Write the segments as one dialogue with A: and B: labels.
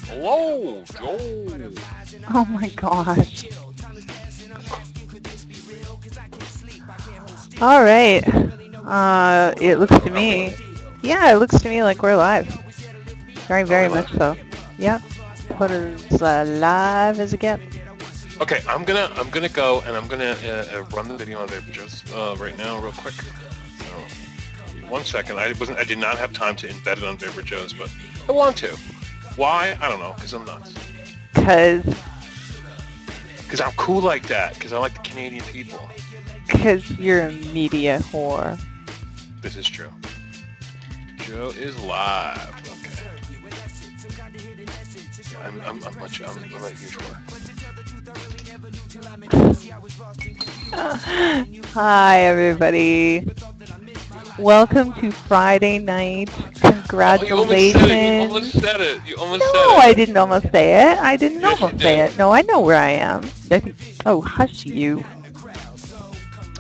A: Hello, Joe.
B: Oh my gosh. All right. It looks to me, yeah, it looks to me like we're live. Very, very much so. Yep. Put as live as it gets.
A: Okay, I'm gonna go and I'm gonna run the video on VaporJoe right now, real quick. 1 second. I did not have time to embed it on VaporJoe, but I want to. Why? I don't know. Because I'm nuts.
B: Because
A: I'm cool like that. Because I like the Canadian people.
B: Because you're a media whore.
A: This is true. Joe is live. Okay. I'm a huge whore.
B: Hi, everybody. Welcome to Friday night. Congratulations.
A: You almost said it.
B: No, I didn't almost say it. I didn't almost say it. No, I know where I am. Oh, hush you.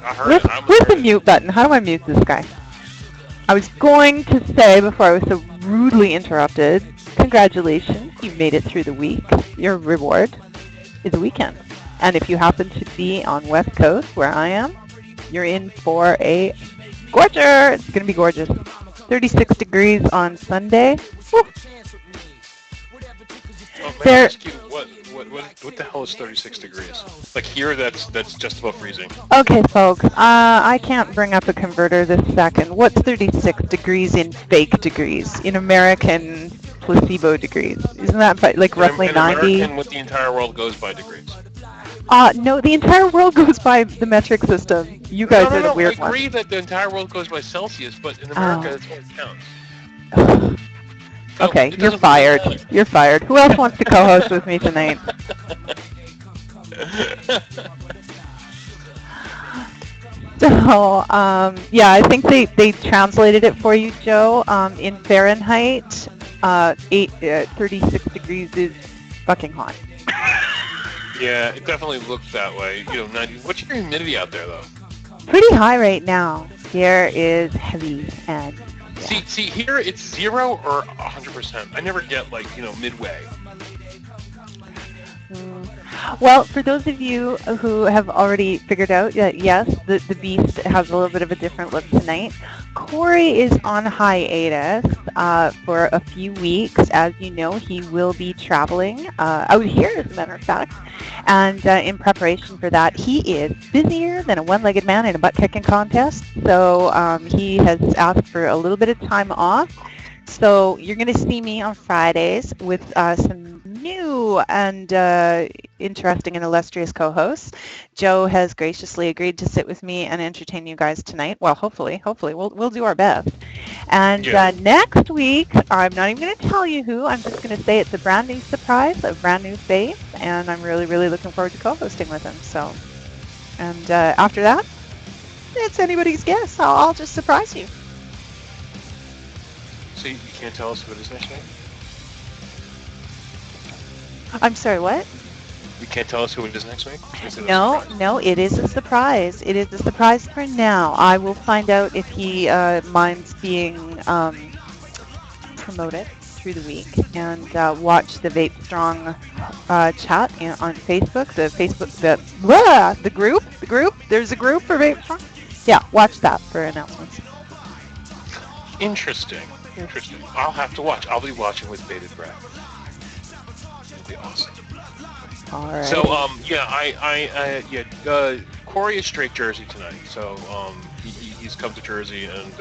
A: I heard it.
B: Where's the mute button? How do I mute this guy? I was going to say, before I was so rudely interrupted, congratulations. You made it through the week. Your reward is a weekend. And if you happen to be on West Coast, where I am, you're in for a gorger. It's going to be gorgeous. 36 degrees on Sunday. Woo.
A: May I ask you, what the hell is 36 degrees? Like here, that's just above freezing.
B: Okay, folks, I can't bring up a converter this second. What's 36 degrees in fake degrees? In American placebo degrees? Isn't that like roughly 90?
A: American, what the entire world goes by degrees.
B: No, the entire world goes by the metric system. You guys are the weird ones.
A: I agree that the entire world goes by Celsius, but in America, that's what counts.
B: Okay, you're fired. You're fired. Who else wants to co-host with me tonight? So, yeah, I think they translated it for you, Joe. In Fahrenheit, 36 degrees is fucking hot.
A: Yeah, it definitely looks that way. 90. What's your humidity out there, though?
B: Pretty high right now. Here is heavy and. Yeah.
A: See, here it's 0 or 100%. I never get midway.
B: Well, for those of you who have already figured out that yes, the beast has a little bit of a different look tonight. Cory is on hiatus for a few weeks. As you know, he will be traveling out here, as a matter of fact. And in preparation for that, he is busier than a one-legged man in a butt-kicking contest. So he has asked for a little bit of time off. So you're going to see me on Fridays with some new and interesting and illustrious co-hosts. Joe has graciously agreed to sit with me and entertain you guys tonight. Well, hopefully we'll do our best. And next week, I'm not even going to tell you who. I'm just going to say it's a brand new surprise, a brand new face, and I'm really, really looking forward to co-hosting with him. So, and after that, it's anybody's guess. I'll just surprise you.
A: So you can't tell us who it is next week?
B: I'm sorry, what?
A: You can't tell us who it is next week?
B: No, it is a surprise. It is a surprise for now. I will find out if he minds being promoted through the week and watch the VapeStrong chat on Facebook. The group. There's a group for VapeStrong. Yeah, watch that for announcements.
A: Interesting. I'll have to watch. I'll be watching with bated breath. It'll be awesome.
B: All right.
A: So, Cory is straight Jersey tonight. So, he's come to Jersey and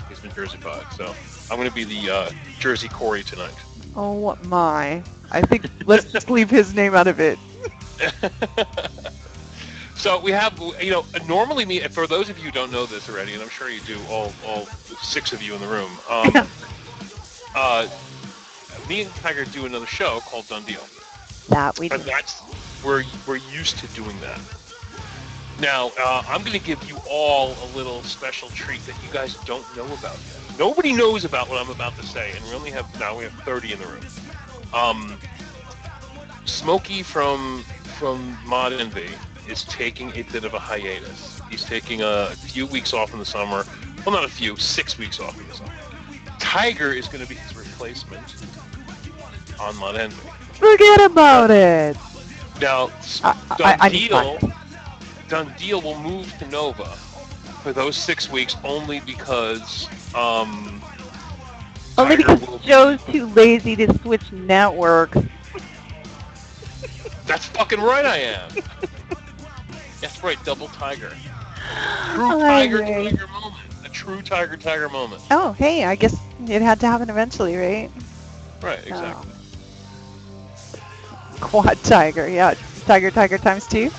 A: he's been Jersey-fied. So, I'm going to be the Jersey Cory tonight.
B: Oh my! I think let's just leave his name out of it.
A: So we have, normally me, for those of you who don't know this already, and I'm sure you do, all 6 of you in the room, me and Tyger do another show called Done Deal.
B: That we do.
A: And we're used to doing that. Now, I'm going to give you all a little special treat that you guys don't know about yet. Nobody knows about what I'm about to say, and we have 30 in the room. Smokey from Mod Envy is taking a bit of a hiatus. He's taking a few weeks off in the summer Well, not a few. 6 weeks off of this. Tyger is going to be his replacement on Mud Envy.
B: Forget about it.
A: Now,
B: I need
A: Done Deal will move to Nova for those 6 weeks only because
B: Joe's too lazy to switch networks.
A: That's fucking right, I am. That's right, double Tyger. True Tyger moment. A true Tyger moment.
B: Oh, hey, I guess it had to happen eventually, right?
A: Right, exactly.
B: Quad Tyger, yeah. Tyger times 2.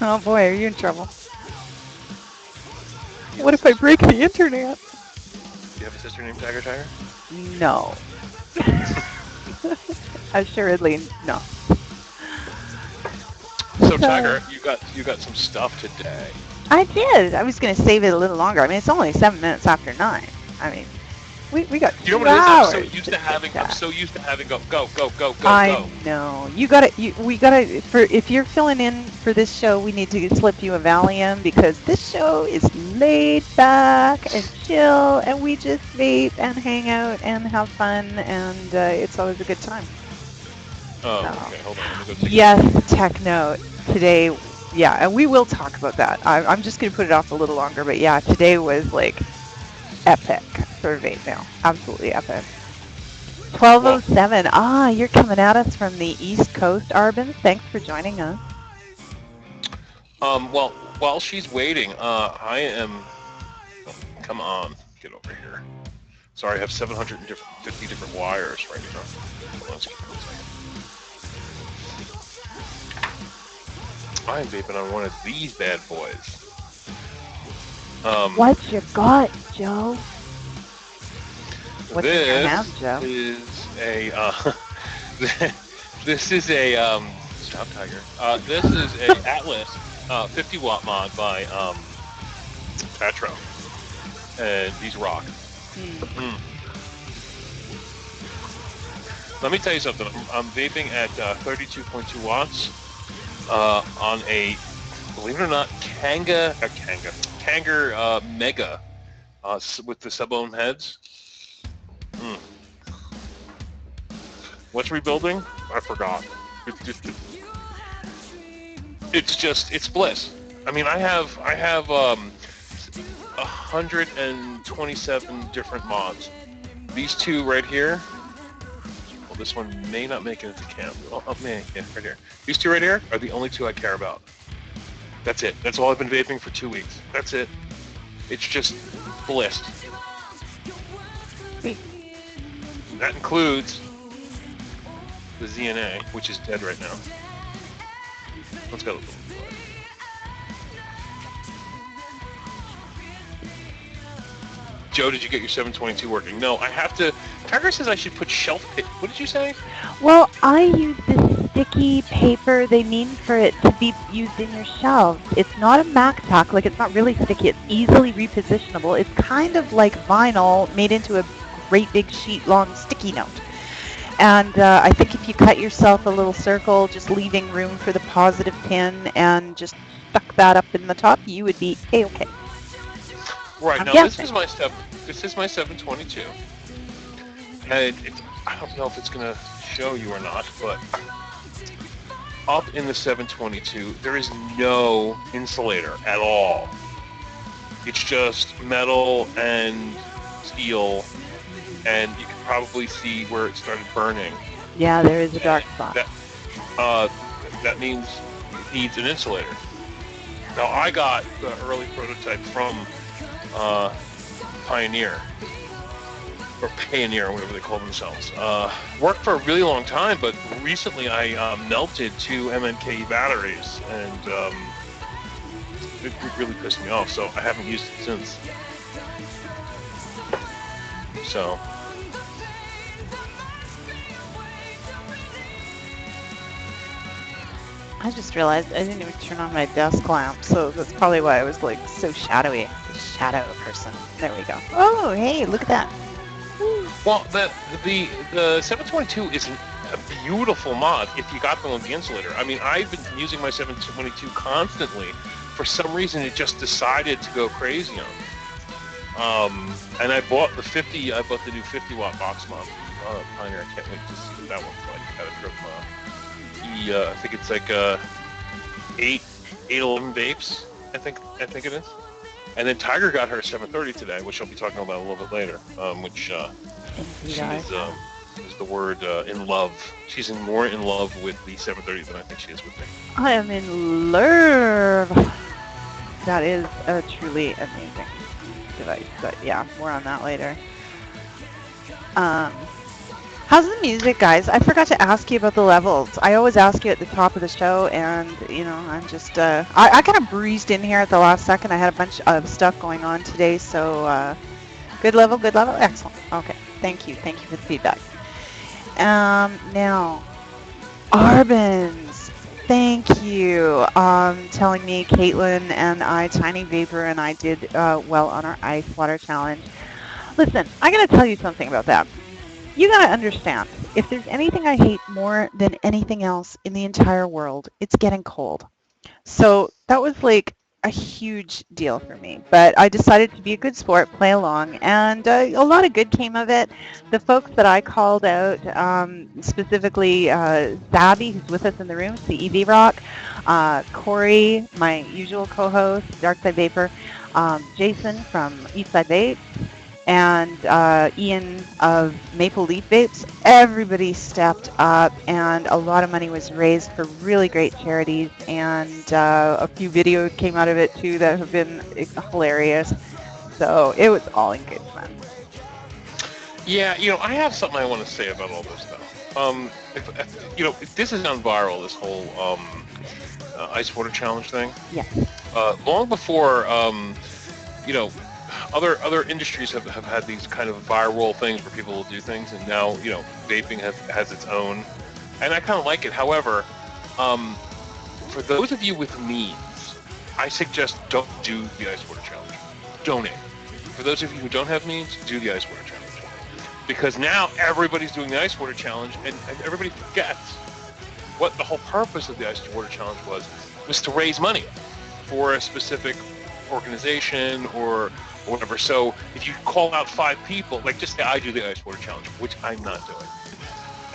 B: Oh boy, are you in trouble? Yes. What if I break the internet?
A: Do you have a sister named TygerTyger?
B: No. Assuredly, no.
A: So Tyger, you got some stuff today.
B: I did. I was going to save it a little longer. I mean, it's only 7 minutes after 9. I mean, we got 2 hours. You know what it is? I'm so used to having go. I know. We gotta if you're filling in for this show, we need to slip you a Valium because this show is laid back and chill, and we just vape and hang out and have fun, and it's always a good time.
A: Oh, okay. Hold on. Let me go take
B: Yes, tech note today. Yeah, and we will talk about that. I'm just going to put it off a little longer, but yeah, today was like epic for vape mail. Absolutely epic. 12:07. You're coming at us from the East Coast, Arbin. Thanks for joining us.
A: Well, while she's waiting, I am. Oh, come on, get over here. Sorry, I have 750 different wires right now. Let's keep it a second. I'm vaping on one of these bad boys.
B: What's your gut, Joe? What's in your hand, Joe?
A: This is a stop Tyger. This is a Atlas 50 watt mod by Petro, and these rock. Let me tell you something. I'm vaping at 32.2 watts. On a, believe it or not, Kanger Mega with the sub-ohm heads. What's rebuilding? I forgot. It's bliss. I mean, I have 127 different mods. These two right here. Well, this one may not make it into camp. Oh man, yeah, right here. These two right here are the only two I care about. That's it. That's all I've been vaping for 2 weeks. That's it. It's just bliss. That includes the ZNA, which is dead right now. Let's go. Joe, did you get your 722 working? No, I have to. Tyger says I should put shelf paper. What did you say?
B: Well, I use this sticky paper they mean for it to be used in your shelves. It's not a MacTac, like it's not really sticky. It's easily repositionable. It's kind of like vinyl made into a great big sheet long sticky note. And I think if you cut yourself a little circle, just leaving room for the positive pin and just stuck that up in the top, you would be A-okay.
A: Right, now this is my 722, and I don't know if it's going to show you or not, but up in the 722, there is no insulator at all. It's just metal and steel, and you can probably see where it started burning.
B: Yeah, there is a dark spot.
A: That means it needs an insulator. Now, I got the early prototype from Pioneer, or Payoneer, or whatever they call themselves. Worked for a really long time, but recently I melted 2 MNK batteries, and it really pissed me off, so I haven't used it since. So.
B: I just realized I didn't even turn on my desk lamp, so that's probably why I was like so shadowy. The shadow person. There we go. Oh, hey, look at that.
A: Well, the 722 is a beautiful mod if you got them on the insulator. I mean, I've been using my 722 constantly. For some reason, it just decided to go crazy on me. And I bought the 50. I bought the new 50-watt box mop Pioneer. I can't wait to see what that one's like. I got it from I think it's like 811 Vapes. I think it is. And then Tyger got her 730 today, which I'll be talking about a little bit later. Which she is the word in love. She's more in love with the 730 than I think she is with me.
B: I am in love. That is a truly amazing device, but yeah, more on that later. How's the music, guys? I forgot to ask you about the levels. I always ask you at the top of the show, and I'm just I kind of breezed in here at the last second. I had a bunch of stuff going on today, so good level, excellent. Okay, thank you for the feedback. Now, Arbans, thank you. Telling me Caitlin and I, Tiny Vapor, and I did well on our ice water challenge. Listen, I gotta tell you something about that. You gotta understand, if there's anything I hate more than anything else in the entire world, it's getting cold. So that was like a huge deal for me. But I decided to be a good sport, play along, and a lot of good came of it. The folks that I called out, specifically Zabby, who's with us in the room, CEV Rock, Cory, my usual co-host, Darkside Vaper, Jason from e-cig Vape, and Ian of Maple Leaf Vapes. Everybody stepped up, and a lot of money was raised for really great charities, and a few videos came out of it too that have been hilarious. So it was all in good fun.
A: Yeah, I have something I want to say about all this stuff. If this has gone viral, this whole ice water challenge thing.
B: Yeah.
A: Long before, other industries have had these kind of viral things where people will do things, and now vaping has its own, and I kind of like it. However, for those of you with means, I suggest don't do the ice water challenge. Donate. For those of you who don't have means, do the ice water challenge, because now everybody's doing the ice water challenge, and everybody forgets what the whole purpose of the ice water challenge was to raise money for a specific organization or whatever. So if you call out 5 people, like just say I do the ice water challenge, which I'm not doing,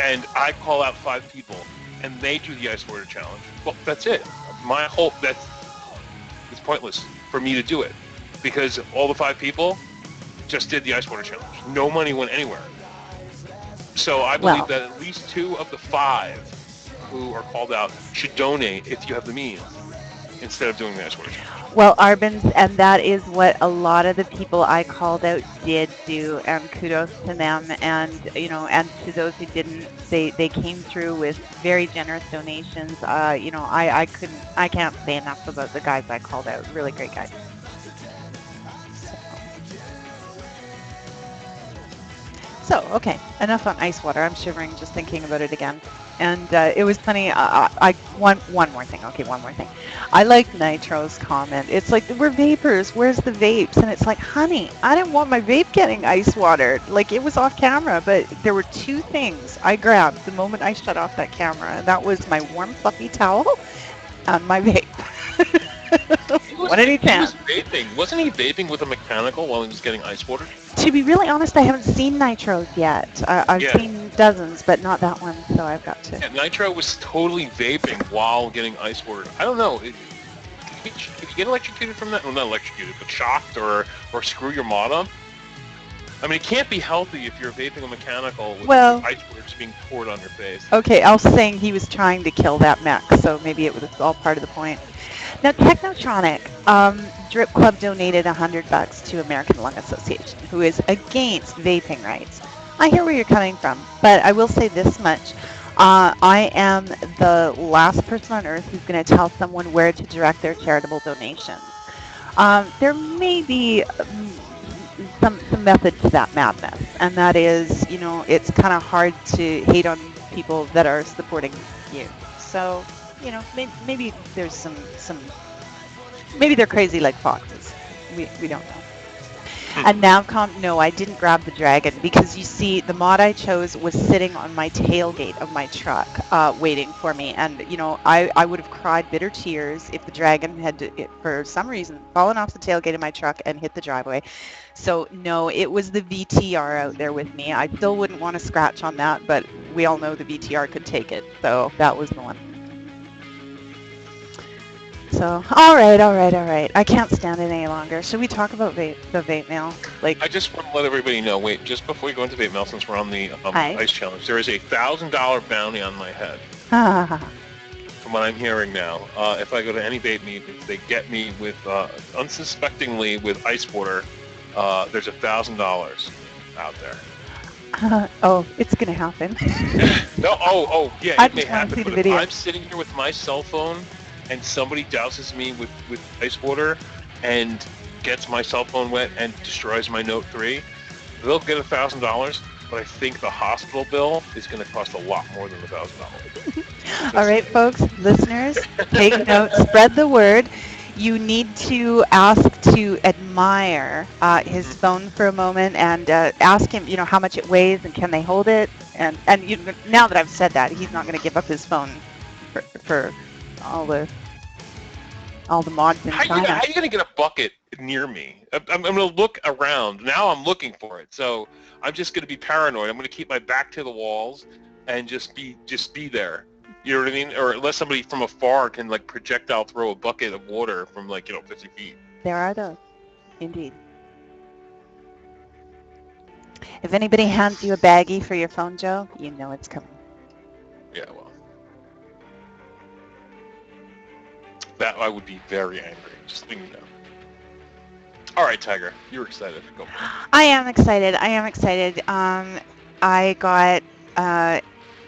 A: and I call out 5 people and they do the ice water challenge, well, that's it. It's pointless for me to do it, because all the 5 people just did the ice water challenge. No money went anywhere. So I believe that at least 2 of the 5 who are called out should donate if you have the means, instead of doing the ice water challenge.
B: Well, Arbans, and that is what a lot of the people I called out did do, and kudos to them. And and to those who didn't, they came through with very generous donations. I can't say enough about the guys I called out. Really great guys. So okay, enough on ice water. I'm shivering just thinking about it again. And it was funny. One more thing. Okay, one more thing. I liked Nitro's comment. It's like, we're vapors. Where's the vapes? And it's like, honey, I didn't want my vape getting ice watered. Like, it was off camera, but there were 2 things I grabbed the moment I shut off that camera, and that was my warm, fluffy towel and my vape. One at a time.
A: Wasn't he vaping with a mechanical while he was getting ice watered?
B: To be really honest, I haven't seen Nitro's yet. I've seen dozens, but not that one, so I've got to.
A: Yeah, Nitro was totally vaping while getting ice watered. I don't know. If you get electrocuted from that, well, not electrocuted, but shocked or screw your mod up, I mean, it can't be healthy if you're vaping a mechanical with ice water just being poured on your face.
B: Okay, I was saying he was trying to kill that mech, so maybe it was all part of the point. Now, Technotronic, Drip Club donated $100 to American Lung Association, who is against vaping rights. I hear where you're coming from, but I will say this much. I am the last person on earth who's going to tell someone where to direct their charitable donations. There may be some method to that madness, and that is, it's kind of hard to hate on people that are supporting you. So, maybe there's some maybe they're crazy like foxes. We don't know. And Navcom, no, I didn't grab the Dragon because you see, the mod I chose was sitting on my tailgate of my truck, waiting for me. And I would have cried bitter tears if the Dragon had, for some reason, fallen off the tailgate of my truck and hit the driveway. So no, it was the VTR out there with me. I still wouldn't want to scratch on that, but we all know the VTR could take it. So that was the one. So, all right. I can't stand it any longer. Should we talk about the vape mail? Like,
A: I just want to let everybody know, wait, just before we go into vape mail, since we're on the
B: Hi.
A: ice challenge, there is a $1,000 bounty on my head. From what I'm hearing now, if I go to any vape meet, if they get me with, unsuspectingly with ice water, there's $1,000 out there.
B: oh, it's gonna happen.
A: No, yeah,
B: I
A: it may
B: just want to
A: happen,
B: see the
A: but
B: video.
A: if I'm sitting here with my cell phone and somebody douses me with ice water and gets my cell phone wet and destroys my Note 3, they'll get $1,000, but I think the hospital bill is going to cost a lot more than $1,000.
B: All right, folks, listeners, take note, spread the word. You need to ask to admire his phone for a moment and ask him, how much it weighs and can they hold it. And now that I've said that, he's not going to give up his phone for all the mods in China.
A: How are you going to get a bucket near me? I'm going to look around. Now I'm looking for it. So I'm just going to be paranoid. I'm going to keep my back to the walls and just be there. You know what I mean? Or unless somebody from afar can like projectile throw a bucket of water from 50 feet.
B: There are those, indeed. If anybody hands you a baggie for your phone, Joe, you know it's coming.
A: Yeah, well. That I would be very angry. Just letting you know. All right, Tyger, you're excited. Go.
B: I am excited. I got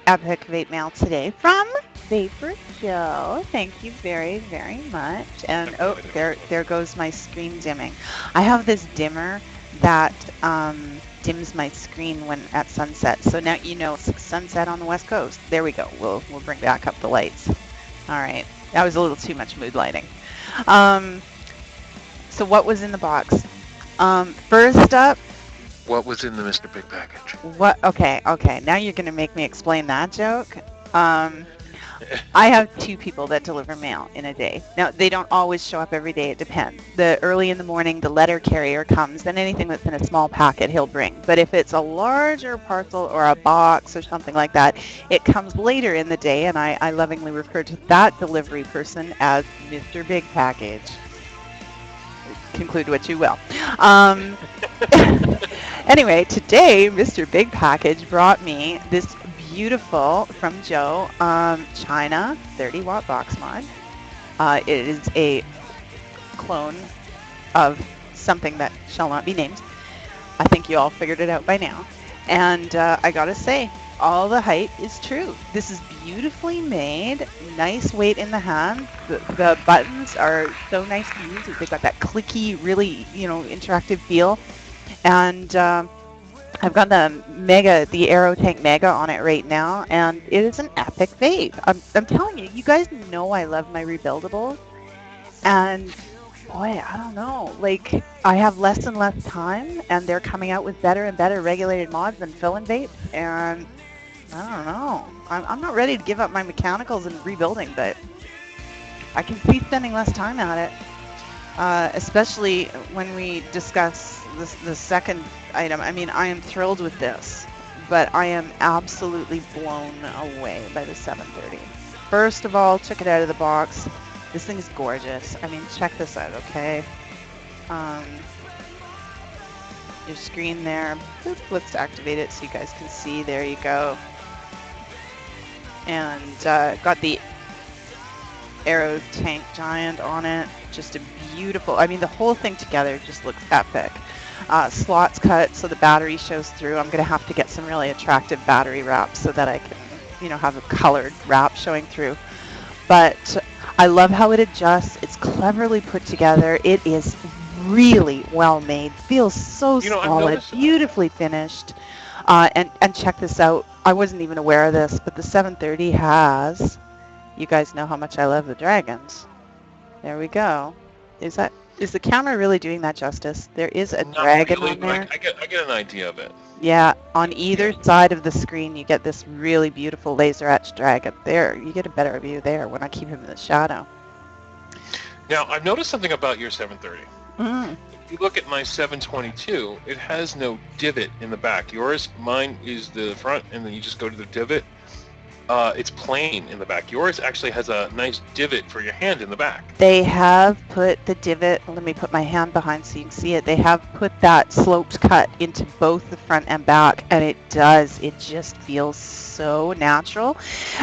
B: epic vape mail today from VaporJoe. Thank you very, very much. And there goes my screen dimming. I have this dimmer that dims my screen when at sunset. So now sunset on the West Coast. There we go. We'll bring back up the lights. All right. That was a little too much mood lighting. So what was in the box? First up.
A: What was in the Mr. Big package?
B: What? Okay. Now you're going to make me explain that joke. I have 2 people that deliver mail in a day. Now, they don't always show up every day. It depends. Early in the morning, the letter carrier comes, and anything that's in a small packet he'll bring. But if it's a larger parcel or a box or something like that, it comes later in the day, and I lovingly refer to that delivery person as Mr. Big Package. Conclude what you will. Anyway, today, Mr. Big Package brought me this beautiful, from Joe, China 30-watt box mod. It is a clone of something that shall not be named. I think you all figured it out by now. And I gotta say, all the hype is true. This is beautifully made, nice weight in the hand. The buttons are so nice to use. They've got that clicky, really, interactive feel. And I've got the Aero Tank Mega on it right now, and it is an epic vape. I'm telling you, you guys know I love my rebuildables, and boy, I don't know, I have less and less time, and they're coming out with better and better regulated mods than fill-in vapes, and I don't know. I'm not ready to give up my mechanicals and rebuilding, but I can see spending less time at it, especially when we discuss the second item. I mean, I am thrilled with this, but I am absolutely blown away by the 730. First of all, took it out of the box. This thing is gorgeous. I mean, check this out, okay? Your screen there. Boop, let's activate it so you guys can see. There you go. And got the Aero Tank Giant on it. Just a beautiful, I mean, the whole thing together just looks epic. Slots cut so the battery shows through. I'm going to have to get some really attractive battery wraps so that I can, have a colored wrap showing through. But I love how it adjusts. It's cleverly put together. It is really well made. Feels so solid, beautifully finished. And check this out. I wasn't even aware of this, but the 730 has, you guys know how much I love the dragons. There we go. Is that Is the camera really doing that justice? There is a
A: Not
B: dragon
A: really,
B: on
A: but
B: there.
A: I get an idea of it.
B: Yeah, on either side of the screen, you get this really beautiful laser etched dragon. There, you get a better view there when I keep him in the shadow.
A: Now, I've noticed something about your 730.
B: Mm.
A: If you look at my 722, it has no divot in the back. Mine is the front, and then you just go to the divot. It's plain in the back. Yours actually has a nice divot for your hand in the back.
B: They have put the divot, let me put my hand behind so you can see it. They have put that sloped cut into both the front and back, and it just feels so natural.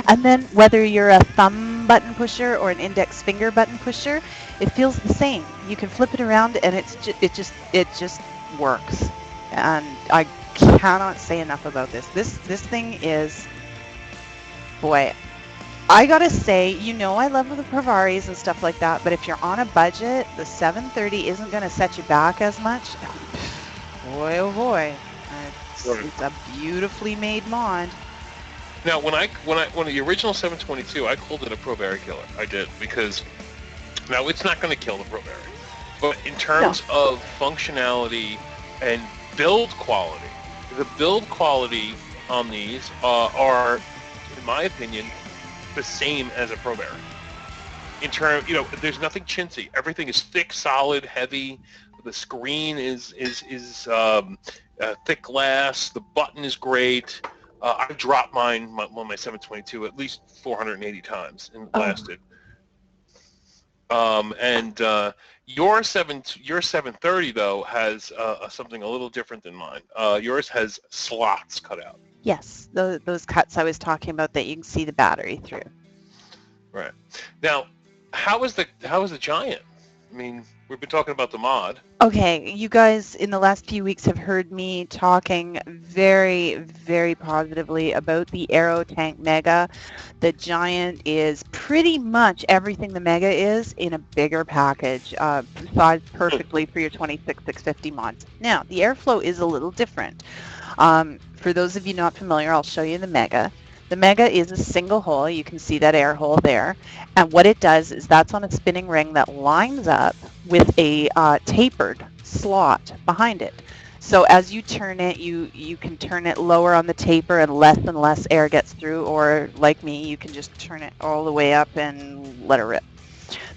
B: And then whether you're a thumb button pusher or an index finger button pusher, it feels the same. You can flip it around and it just works. And I cannot say enough about this. This thing is, boy, I gotta say, I love the Provaris and stuff like that, but if you're on a budget, the 730 isn't gonna set you back as much. Boy, oh boy, it's a beautifully made mod.
A: Now, when the original 722, I called it a Provari killer. I did, because now it's not going to kill the Provari, but in terms of functionality and build quality, the build quality on these are, in my opinion, the same as a Provari. In terms, there's nothing chintzy. Everything is thick, solid, heavy. The screen is thick glass. The button is great. I've dropped my 722 at least 480 times and lasted. And your 730 though has something a little different than mine. Yours has slots cut out.
B: Yes, those cuts I was talking about that you can see the battery through.
A: Right. Now, how is the Giant? I mean, we've been talking about the mod.
B: Okay, you guys in the last few weeks have heard me talking very, very positively about the Aero Tank Mega. The Giant is pretty much everything the Mega is in a bigger package, sized perfectly for your 26650 mods. Now, the airflow is a little different. For those of you not familiar, I'll show you the Mega. The Mega is a single hole. You can see that air hole there. And what it does is that's on a spinning ring that lines up with a tapered slot behind it. So as you turn it, you can turn it lower on the taper and less air gets through, or like me, you can just turn it all the way up and let it rip.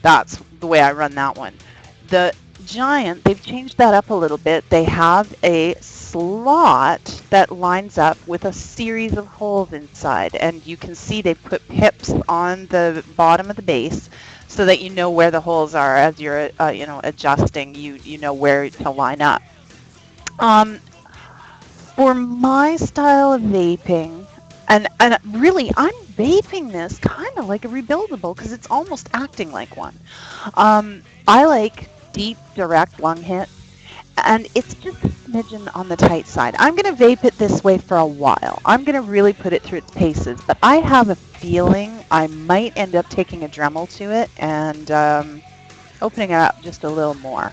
B: That's the way I run that one. The Giant, they've changed that up a little bit. They have a slot that lines up with a series of holes inside, and you can see they put pips on the bottom of the base so that you know where the holes are as you're adjusting. You know where to line up. For my style of vaping, and really I'm vaping this kind of like a rebuildable because it's almost acting like one. I like deep, direct lung hit, and it's just a smidgen on the tight side. I'm going to vape it this way for a while. I'm going to really put it through its paces, but I have a feeling I might end up taking a Dremel to it and opening it up just a little more.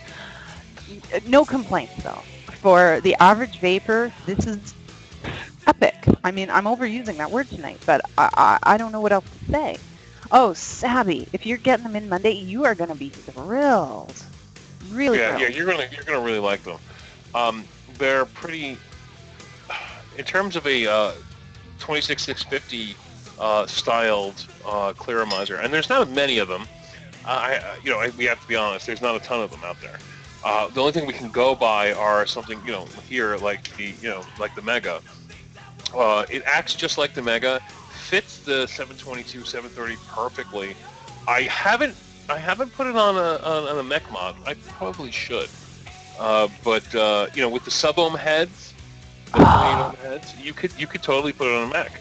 B: No complaints, though. For the average vapor, this is epic. I mean, I'm overusing that word tonight, but I don't know what else to say. Oh, Savvy, if you're getting them in Monday, you are going to be thrilled. Really thrilled.
A: Yeah, you're gonna really like them. They're pretty, in terms of a 26650 styled clearomizer, and there's not many of them. We have to be honest. There's not a ton of them out there. The only thing we can go by are something here like the Mega. It acts just like the Mega, fits the 722, 730 perfectly. I haven't put it on a mech mod. I probably should. But with the sub-ohm heads, the 28 ohm heads, you could totally put it on a mech.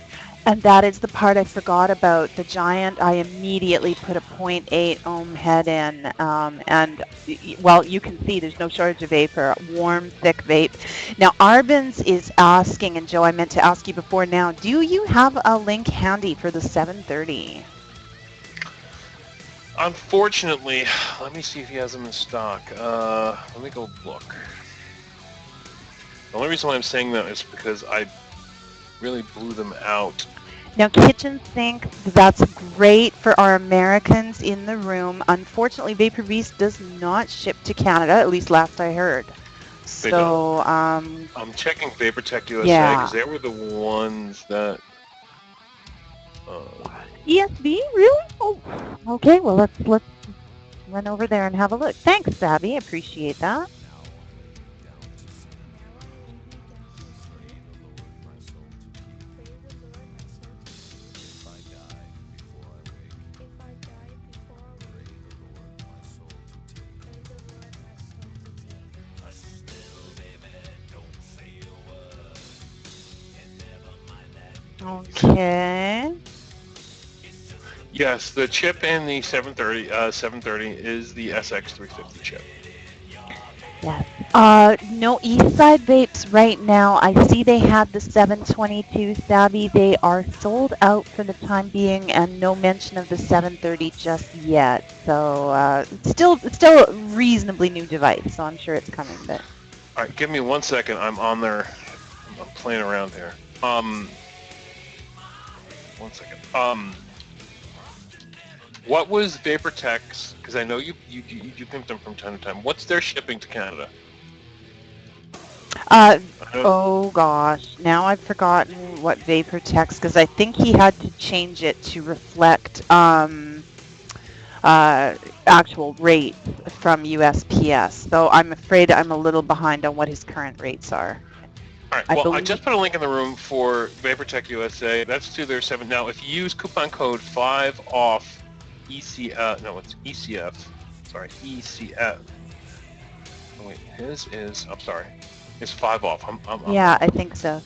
B: And that is the part I forgot about. The Giant, I immediately put a 0.8 ohm head in, and well, you can see there's no shortage of vapor. Warm, thick vape. Now, Arbins is asking, and Joe, I meant to ask you before now, do you have a link handy for the 730?
A: Unfortunately, let me see if he has them in stock. Let me go look. The only reason why I'm saying that is because I really blew them out.
B: Now, kitchen sink, that's great for our Americans in the room. Unfortunately, Vapor Beast does not ship to Canada, at least last I heard.
A: They don't.
B: So,
A: I'm checking VaporTech USA because
B: yeah.
A: they were the ones that.
B: ESB, really? Oh, okay. Well, let's run over there and have a look. Thanks, Abby. Appreciate that. Okay.
A: Yes, the chip in the 730 is the SX350 chip.
B: Yes. No e-cig vapes right now. I see they had the 722 Savvy. They are sold out for the time being, and no mention of the 730 just yet. So still a reasonably new device. So I'm sure it's coming. But
A: All right, give me 1 second. I'm on there. I'm playing around here. 1 second. What was VaporTech's? Because I know you pimp them from time to time. What's their shipping to Canada?
B: oh gosh, now I've forgotten what Vapor text because I think he had to change it to reflect actual rates from USPS. So I'm afraid I'm a little behind on what his current rates are.
A: All right. Well, I just put a link in the room for VaporTech USA. That's to their 7. Now, if you use coupon code 5OFF ECF, no, it's ECF. Sorry, ECF. Oh, wait, his is. I'm sorry. It's 5 off.
B: Yeah, I think so.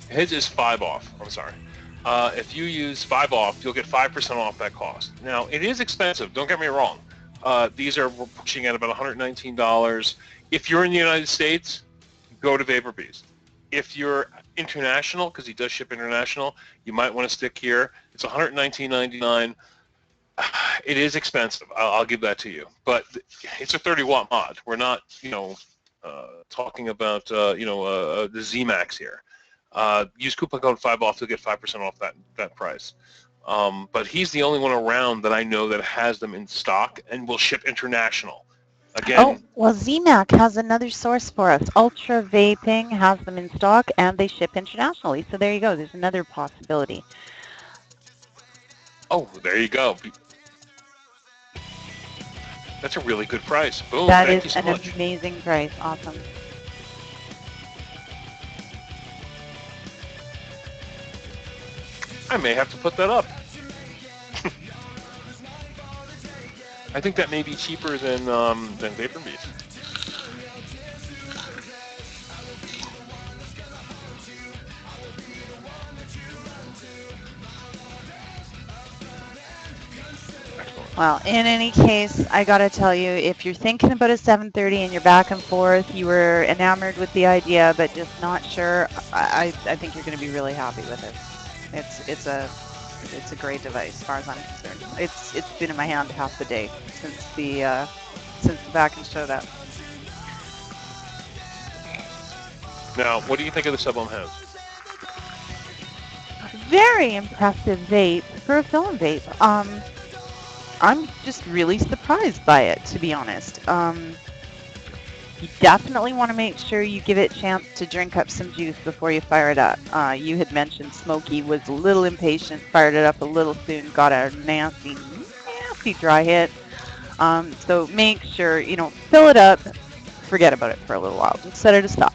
A: His is 5 off. I'm sorry. If you use 5 off, you'll get 5% off that cost. Now, it is expensive. Don't get me wrong. These are we're pushing at about $119. If you're in the United States, go to Vapor Beast. If you're international, because he does ship international, you might want to stick here. It's $119.99. It is expensive. I'll give that to you. But it's a 30-watt mod. We're not, talking about, the Z-Max here. Use coupon code 5OFF to get 5% off that price. But he's the only one around that I know that has them in stock and will ship international. Again.
B: Oh, well, Z-Mac has another source for us. Ultra Vaping has them in stock, and they ship internationally. So there you go. There's another possibility.
A: Oh, there you go. That's a really good price. Boom.
B: That
A: Thank
B: is
A: you so
B: an
A: much.
B: amazing price. Awesome.
A: I may have to put that up. I think that may be cheaper than Vapor Beast.
B: Well, in any case, I gotta tell you, if you're thinking about a 730 and you're back and forth, you were enamored with the idea but just not sure, I think you're going to be really happy with it. It's a great device as far as I'm concerned. It's been in my hand half the day since the back and showed up.
A: Now, what do you think of the Sublime House?
B: Very impressive vape for a film vape. I'm just really surprised by it, to be honest. You definitely want to make sure you give it a chance to drink up some juice before you fire it up. You had mentioned Smokey was a little impatient, fired it up a little soon, got a nasty dry hit. So make sure, fill it up, forget about it for a little while. Just set it aside.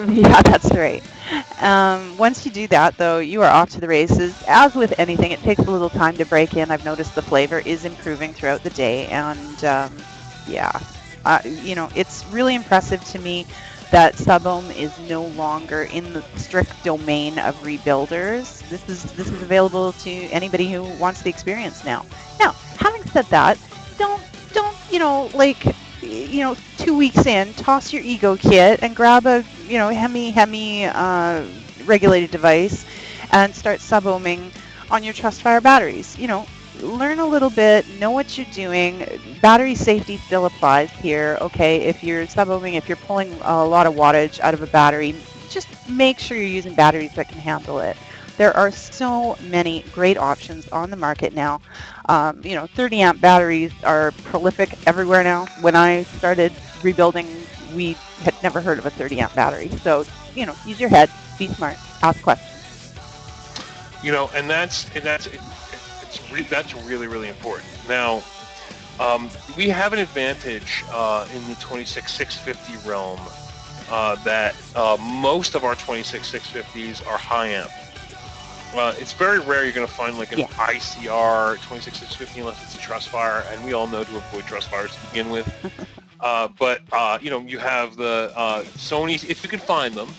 B: Yeah, that's right. Once you do that, though, you are off to the races. As with anything, it takes a little time to break in. I've noticed the flavor is improving throughout the day, and it's really impressive to me that Subohm is no longer in the strict domain of rebuilders. This is available to anybody who wants the experience now. Now, having said that, don't 2 weeks in, toss your ego kit and grab a Hemi regulated device and start sub-ohming on your Trustfire batteries. Learn a little bit, know what you're doing. Battery safety still applies here, okay? If you're sub-ohming, if you're pulling a lot of wattage out of a battery, just make sure you're using batteries that can handle it. There are so many great options on the market now. 30 amp batteries are prolific everywhere now. When I started rebuilding, we had never heard of a 30 amp battery. So, use your head, be smart, ask questions.
A: And that's really, really important. Now, we have an advantage in the 26650 realm that most of our 26650s are high amp. It's very rare you're going to find like an ICR 26650 unless it's a truss fire, and we all know to avoid truss fires to begin with. But you have the Sony's, if you can find them.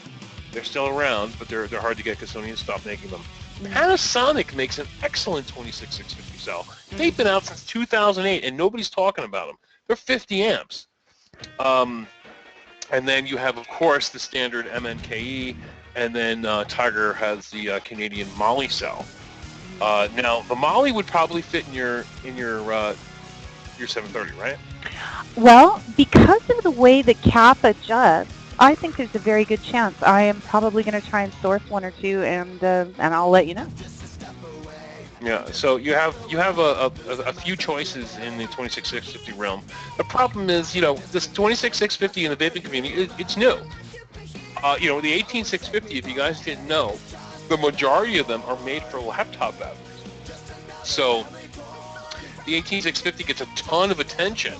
A: They're still around, but they're hard to get because Sony has stopped making them. Panasonic makes an excellent 26650 cell. They've been out since 2008, and nobody's talking about them. They're 50 amps. And then you have, of course, the standard MNKE, and then Tyger has the Canadian Molly cell. Now, the Molly would probably fit in your 730, right?
B: Well, because of the way the cap adjusts, I think there's a very good chance. I am probably going to try and source one or two, and I'll let you know.
A: Yeah, so you have a few choices in the 26650 realm. The problem is, this 26650 in the vaping community, it's new. The 18650, if you guys didn't know, the majority of them are made for laptop batteries. So the 18650 gets a ton of attention.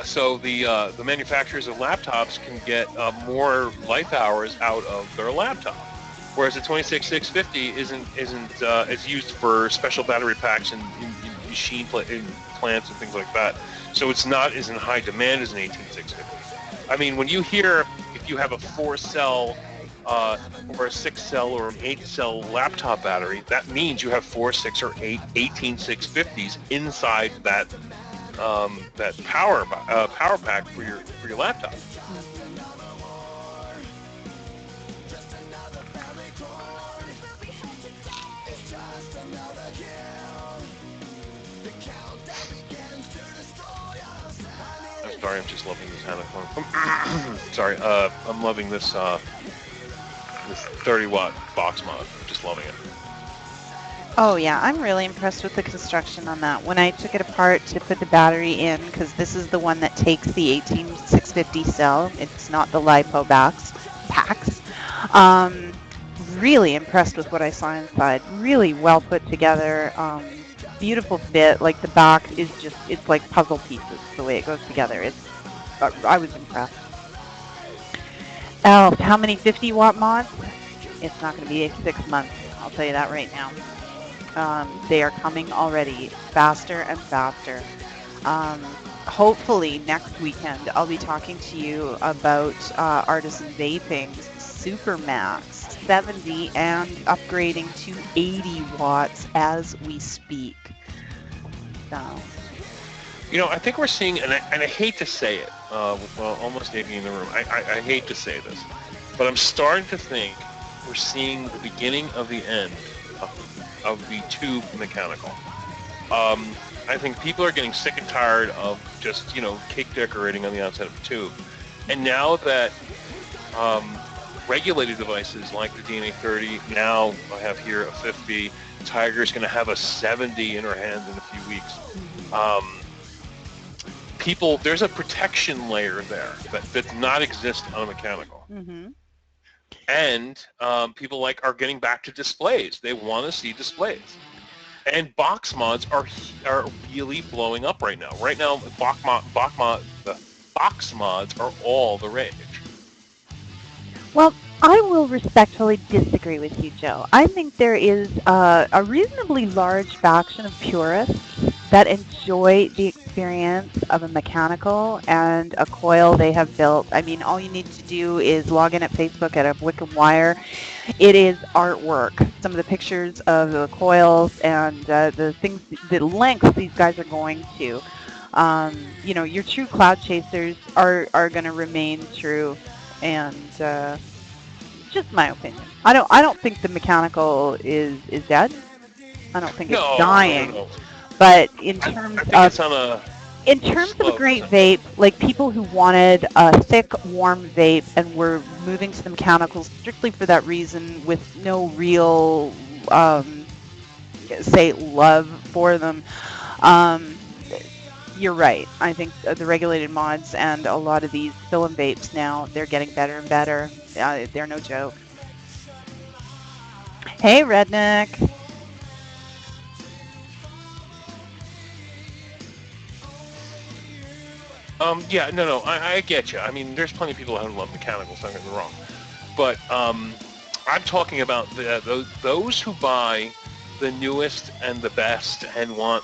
A: So the manufacturers of laptops can get more life hours out of their laptop, whereas the 26650 is used for special battery packs and in machine plants and things like that. So it's not as in high demand as an 18650. I mean, when you hear if you have a 4-cell or a 6-cell or an 8-cell laptop battery, that means you have 4, 6, or 8 18650s inside that power pack for your laptop. I'm sorry, I'm just loving this Hannah. Sorry, I'm loving this 30-watt box mod. I'm just loving it.
B: Oh yeah, I'm really impressed with the construction on that. When I took it apart to put the battery in, because this is the one that takes the 18650 cell, it's not the LiPo packs. Really impressed with what I saw inside. Really well put together. Beautiful fit. Like the back is it's like puzzle pieces the way it goes together. I was impressed. Oh, how many 50-watt mods? It's not going to be 6 months. I'll tell you that right now. They are coming already, faster and faster. Hopefully next weekend I'll be talking to you about Artisan Vaping's Supermax 70 and upgrading to 80 watts as we speak. So.
A: I think we're seeing, and I hate to say it, well, almost maybe in the room, I hate to say this, but I'm starting to think we're seeing the beginning of the end of the tube mechanical. I think people are getting sick and tired of just, cake decorating on the outside of the tube. And now that regulated devices like the DNA 30, now I have here a 50, Tyger's going to have a 70 in her hands in a few weeks. There's a protection layer there that does not exist on a mechanical.
B: Mm-hmm.
A: And people are getting back to displays. They want to see displays. And box mods are really blowing up right now. Right now, the box mods are all the rage.
B: Well, I will respectfully disagree with you, Joe. I think there is a reasonably large faction of purists that enjoy the experience of a mechanical and a coil they have built. I mean, all you need to do is log in at Facebook at a Wickham Wire. It is artwork. Some of the pictures of the coils and the lengths these guys are going to. Your true cloud chasers are going to remain true, and just my opinion. I don't think the mechanical is dead. I don't think it's dying.
A: No.
B: But in terms
A: I think it's on
B: In terms of a
A: slow.
B: great vape, like people who wanted a thick, warm vape and were moving to the mechanicals strictly for that reason with no real, say, love for them, um, you're right. I think the regulated mods and a lot of these film vapes now, they're getting better and better. They're no joke. Hey, Redneck.
A: Yeah, no, I get you. I mean, there's plenty of people who love mechanicals. Don't get me wrong, but I'm talking about those who buy the newest and the best and want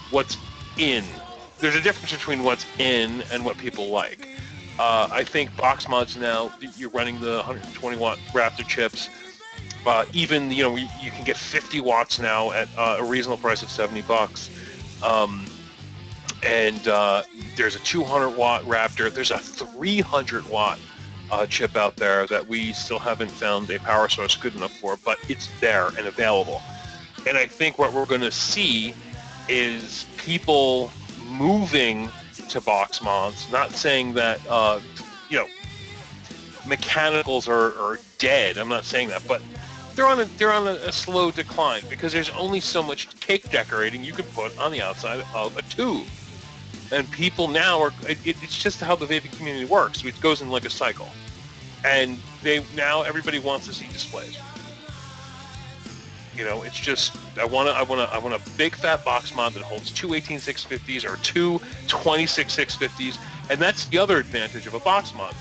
A: what's in. There's a difference between what's in and what people like. I think box mods now, you're running the 120 watt Raptor chips. Even you can get 50 watts now at a reasonable price of $70. And there's a 200 watt Raptor. There's a 300 watt chip out there that we still haven't found a power source good enough for, but it's there and available. And I think what we're going to see is people moving to box mods. Not saying that mechanicals are dead. I'm not saying that, but they're on a slow decline because there's only so much cake decorating you can put on the outside of a tube. And people now it's just how the vaping community works. It goes in like a cycle. And everybody wants to see displays. It's just I want a big fat box mod that holds two 18650s or two 26650s, and that's the other advantage of a box mod.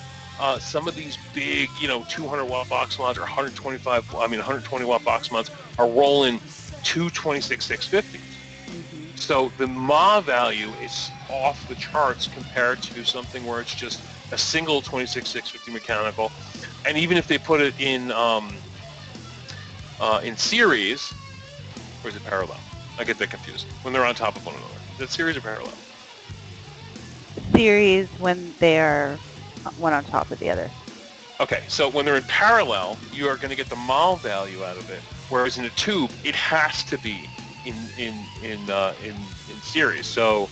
A: Some of these big, 200 watt box mods or 120 watt box mods are rolling two 26650s. So the MAH value is off the charts compared to something where it's just a single 26650 mechanical. And even if they put it in series, or is it parallel? I get that confused. When they're on top of one another. Is it series or parallel?
B: Series when they're one on top of the other.
A: Okay, so when they're in parallel, you are going to get the MAH value out of it, whereas in a tube, it has to be in series. So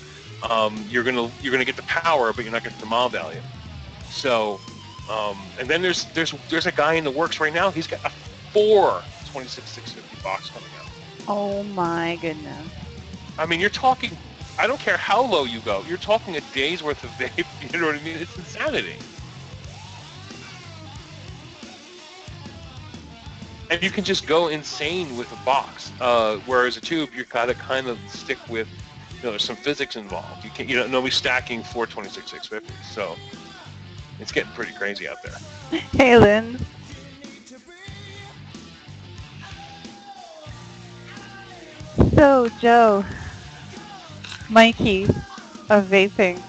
A: you're gonna get the power, but you're not getting the MAH value. So and then there's a guy in the works right now. He's got a 4 26650 box coming out.
B: Oh my goodness.
A: I mean, you're talking. I don't care how low you go. You're talking a day's worth of vape. You know what I mean? It's insanity. And you can just go insane with a box, whereas a tube, you gotta kind of stick with, there's some physics involved. You can't, nobody's stacking 4 26650s, so it's getting pretty crazy out there.
B: Hey, Lynn. So, Joe, Mikey of Vaping.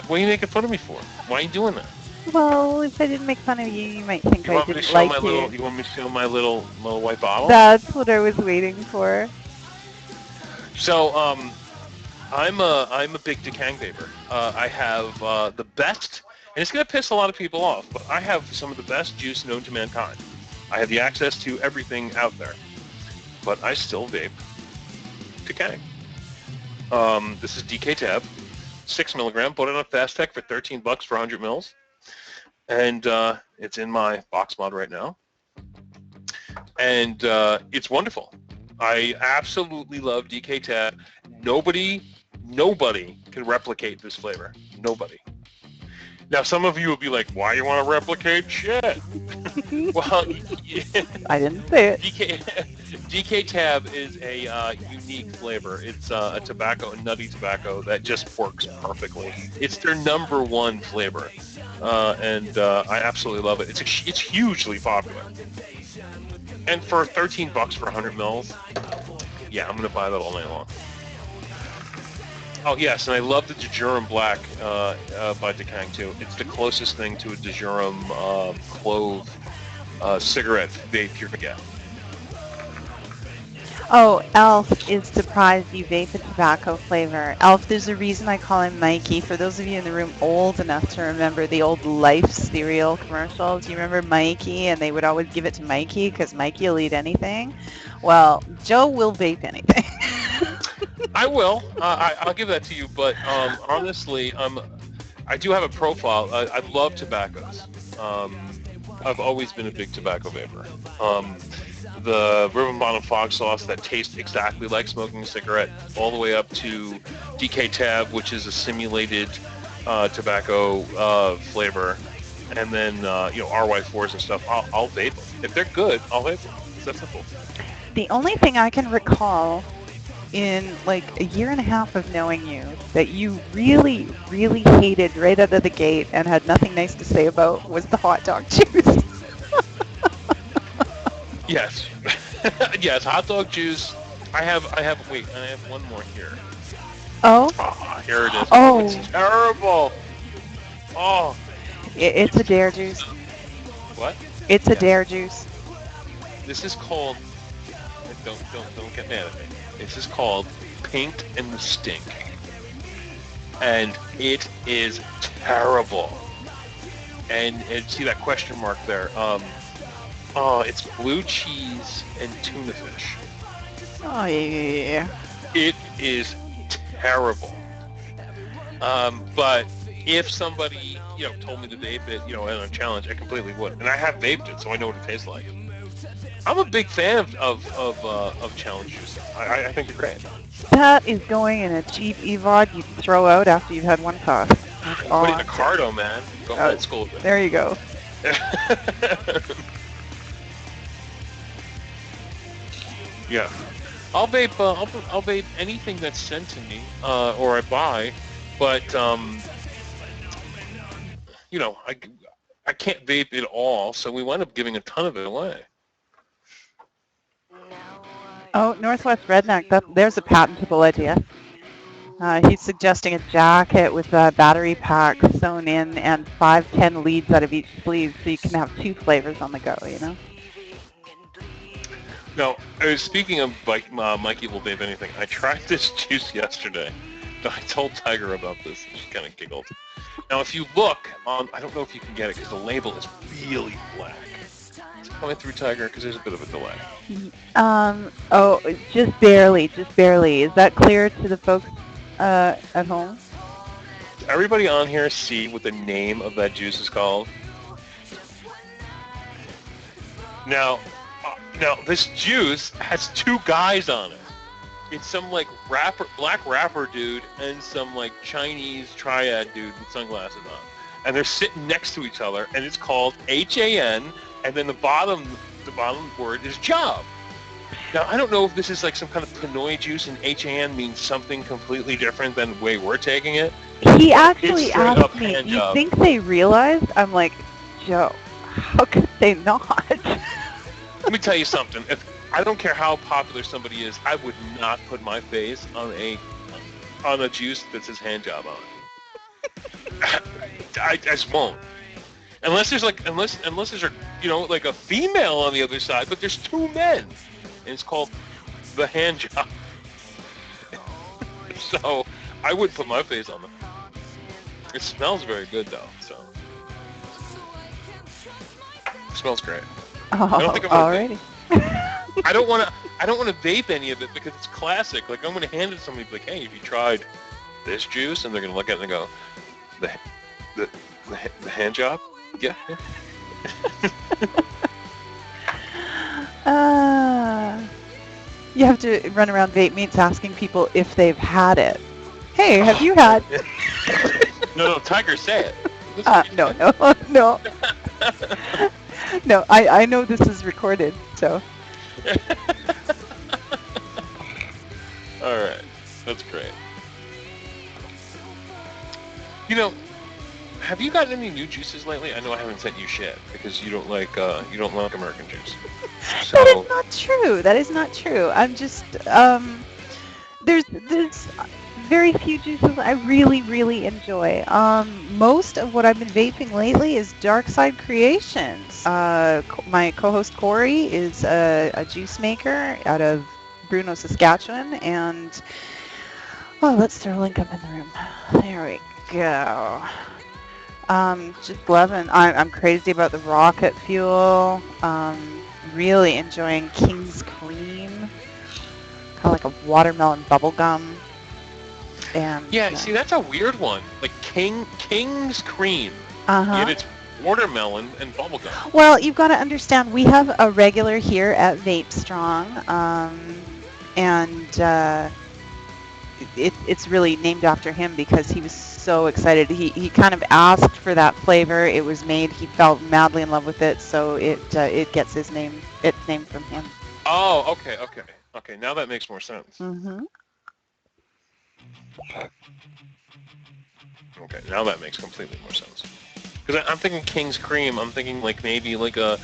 A: What are you making fun of me for? Why are you doing that?
B: Well, if I didn't make fun of you, you might think I didn't like you.
A: You want me to show my little white bottle?
B: That's what I was waiting for.
A: So, I'm a big Decang Vaper. I have the best, and it's going to piss a lot of people off, but I have some of the best juice known to mankind. I have the access to everything out there, but I still vape Decang. This is DK Tab, 6 milligram. Bought it on Fast Tech for $13 for 100 mils. And it's in my box mod right now, and it's wonderful. I absolutely love DK Tab. Nobody can replicate this flavor. Nobody. Now, some of you will be like, "Why you want to replicate shit?" Well,
B: I didn't say it.
A: DK Tab is a unique flavor. It's a nutty tobacco that just works perfectly. It's their #1 flavor, and I absolutely love it. It's hugely popular. And for $13 for 100 mils, yeah, I'm gonna buy that all night long. Oh yes, and I love the Dejurum Black by Decang too. It's the closest thing to a Dejurum clove cigarette vape you're gonna get.
B: Oh, Elf is surprised you vape a tobacco flavor. Elf, there's a reason I call him Mikey. For those of you in the room old enough to remember the old Life cereal commercials, you remember Mikey, and they would always give it to Mikey because Mikey will eat anything? Well, Joe will vape anything.
A: I will. I'll give that to you. But honestly, I do have a profile. I love tobaccos. I've always been a big tobacco vapor. The ribbon bottom fog sauce that tastes exactly like smoking a cigarette, all the way up to DK Tab, which is a simulated tobacco flavor, and then RY4s and stuff. I'll vape them. If they're good, I'll vape them. It's that simple.
B: The only thing I can recall in like a year and a half of knowing you that you really, really hated right out of the gate and had nothing nice to say about was the hot dog juice.
A: Yes. Yes, hot dog juice. I have one more here.
B: Oh?
A: Oh, here it is.
B: Oh.
A: It's terrible. Oh.
B: It's a dare juice.
A: What?
B: It's a dare juice.
A: This is called, don't get mad at me. This is called Pink and the Stink. And it is terrible. And see that question mark there. It's blue cheese and tuna fish.
B: Oh, yeah.
A: It is terrible. But if somebody, told me to vape it, in a challenge, I completely would. And I have vaped it, so I know what it tastes like. I'm a big fan of challenge juice. I think they're great.
B: That is going in a cheap EVOD you throw out after you've had one puff.
A: Put it in a cardo, man. Go old school.
B: There you go.
A: Yeah, I'll vape. I'll vape anything that's sent to me or I buy, but I can't vape it all, so we wind up giving a ton of it away.
B: Oh, Northwest Redneck. There's a patentable idea. He's suggesting a jacket with a battery pack sewn in and 5-10 leads out of each sleeve, so you can have 2 flavors on the go.
A: No, speaking of Mikey will vape anything, I tried this juice yesterday. I told Tyger about this, and she kind of giggled. Now, if you look on, I don't know if you can get it because the label is really black. It's coming through, Tyger, because there's a bit of a delay.
B: Just barely. Is that clear to the folks at home?
A: Does everybody on here see what the name of that juice is called? Now, this juice has 2 guys on it. It's some like black rapper dude and some like Chinese triad dude with sunglasses on. And they're sitting next to each other, and it's called HAN, and then the bottom word is job. Now, I don't know if this is like some kind of Pinoy juice and HAN means something completely different than the way we're taking it.
B: He actually asked me, you think they realized? I'm like, Joe, how could they not?
A: Let me tell you something. I don't care how popular somebody is, I would not put my face on a juice that says hand job on it. I just won't. Unless there's like a female on the other side, but there's 2 men, and it's called the hand job. So I would put my face on them. It smells very good though, so it smells great.
B: Oh,
A: I don't think I'm
B: already.
A: I don't want to vape any of it because it's classic. Like I'm going to hand it to somebody, like, hey, have you tried this juice? And they're going to look at it and go, the hand job? Yeah.
B: You have to run around vape meets asking people if they've had it. Hey, have you had?
A: No, Tyger, say it.
B: No. No, I know this is recorded, so.
A: All right, that's great. Have you gotten any new juices lately? I know I haven't sent you shit because you don't like American juice. So.
B: That is not true. I'm just there's very few juices I really, really enjoy. Most of what I've been vaping lately is Darkside Creations. My co-host Cory is a juice maker out of Bruno, Saskatchewan, and let's throw a link up in the room. There we go. Just loving. I'm crazy about the rocket fuel. Really enjoying King's Cream, kind of like a watermelon bubble gum. And
A: Yeah, see, that's a weird one. Like King's Cream.
B: uh-huh.
A: Yet it's watermelon and bubblegum.
B: Well, you've got to understand, we have a regular here at VapeStrong, and it's really named after him because he was so excited. He kind of asked for that flavor. It was made. He fell madly in love with it, so it gets his name. It's named from him.
A: Oh, okay. Now that makes more sense.
B: Mm-hmm.
A: Okay, now that makes completely more sense. Because I'm thinking King's Cream. I'm thinking like maybe like a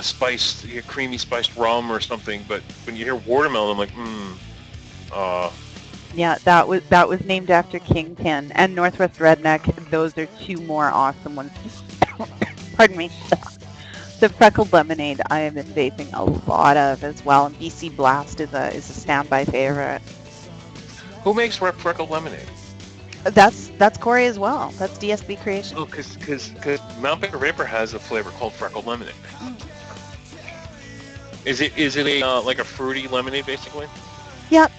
A: spiced, creamy spiced rum or something. But when you hear watermelon, I'm like,
B: Yeah, that was named after Kingpin and Northwest Redneck. Those are two more awesome ones. Pardon me. The freckled lemonade I have been vaping a lot of as well, and BC Blast is a standby favorite.
A: Who makes freckled lemonade?
B: That's Cory as well. That's DSB Creation.
A: Oh, because Mount Baker Vapor has a flavor called freckled lemonade. Is it a like a fruity lemonade basically?
B: Yep.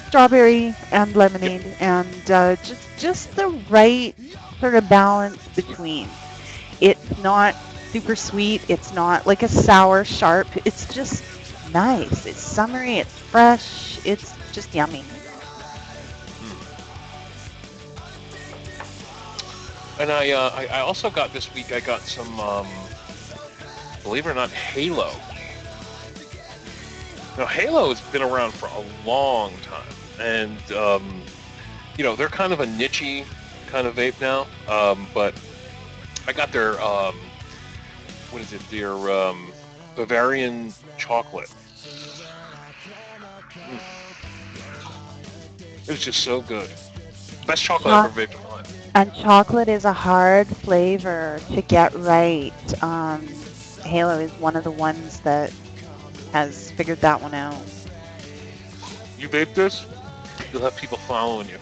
B: Strawberry and lemonade, and just the right sort of balance between. It's not super sweet. It's not like a sour, sharp. It's just nice. It's summery. It's fresh. It's just yummy.
A: And I also got this week. I got some, believe it or not, Halo. Now Halo has been around for a long time, and they're kind of a niche-y kind of vape now. But I got their what is it? Their Bavarian chocolate. It was just so good. Best chocolate I've ever vaped in my life.
B: And chocolate is a hard flavor to get right. Halo is one of the ones that has figured that one out.
A: You vape this, you'll have people following you.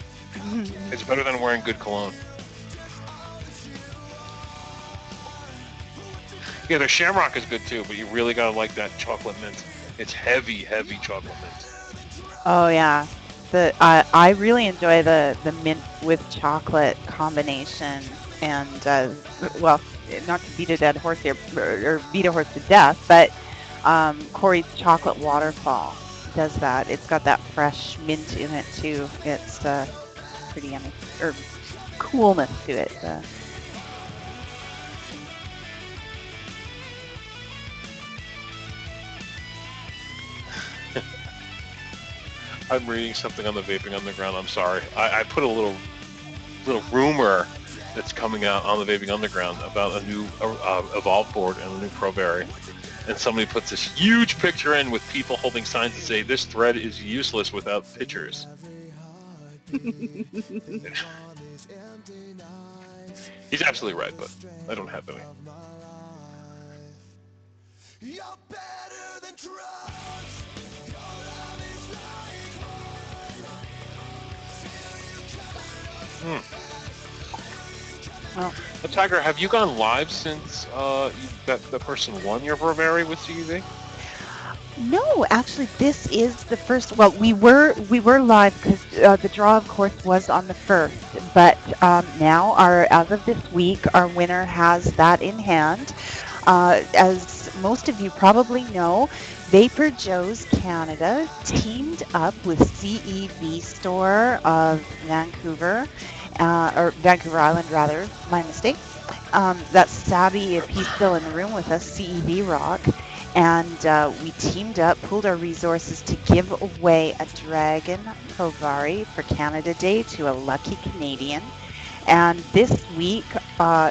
A: It's better than wearing good cologne. Yeah, their Shamrock is good too, but you really gotta like that chocolate mint. It's heavy chocolate mint.
B: Oh yeah, I really enjoy the mint with chocolate combination, and well, not to beat a dead horse here or beat a horse to death, but Cory's chocolate waterfall does that. It's got that fresh mint in it too. It's pretty yummy, or coolness to it.
A: I'm reading something on the Vaping Underground. I'm sorry. I put a little rumor that's coming out on the Vaping Underground about a new Evolve board and a new Proberry. And somebody puts this huge picture in with people holding signs that say, "This thread is useless without pictures." He's absolutely right, but I don't have any. Well, Tyger, have you gone live since that the person won your Proberry with CUV?
B: No, actually, this is the first. Well, we were live because the draw, of course, was on the 1st. But now, as of this week, our winner has that in hand. As most of you probably know, VaporJoe's Canada teamed up with CEV Store of Vancouver, or Vancouver Island, rather. My mistake. That's Sabby, if he's still in the room with us, CEV Rock. And we teamed up, pooled our resources to give away a Dragon Proberry for Canada Day to a lucky Canadian. And this week,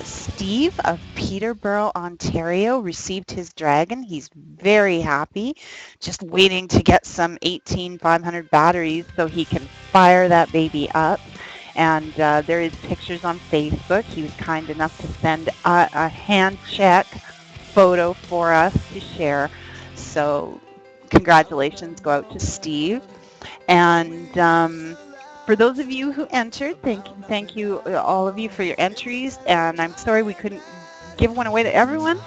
B: Steve of Peterborough, Ontario, received his Dragon. He's very happy, just waiting to get some 18,500 batteries so he can fire that baby up. And there is pictures on Facebook. He was kind enough to send a hand check photo for us to share. So congratulations go out to Steve. And for those of you who entered, thank you all of you for your entries. And I'm sorry we couldn't give one away to everyone,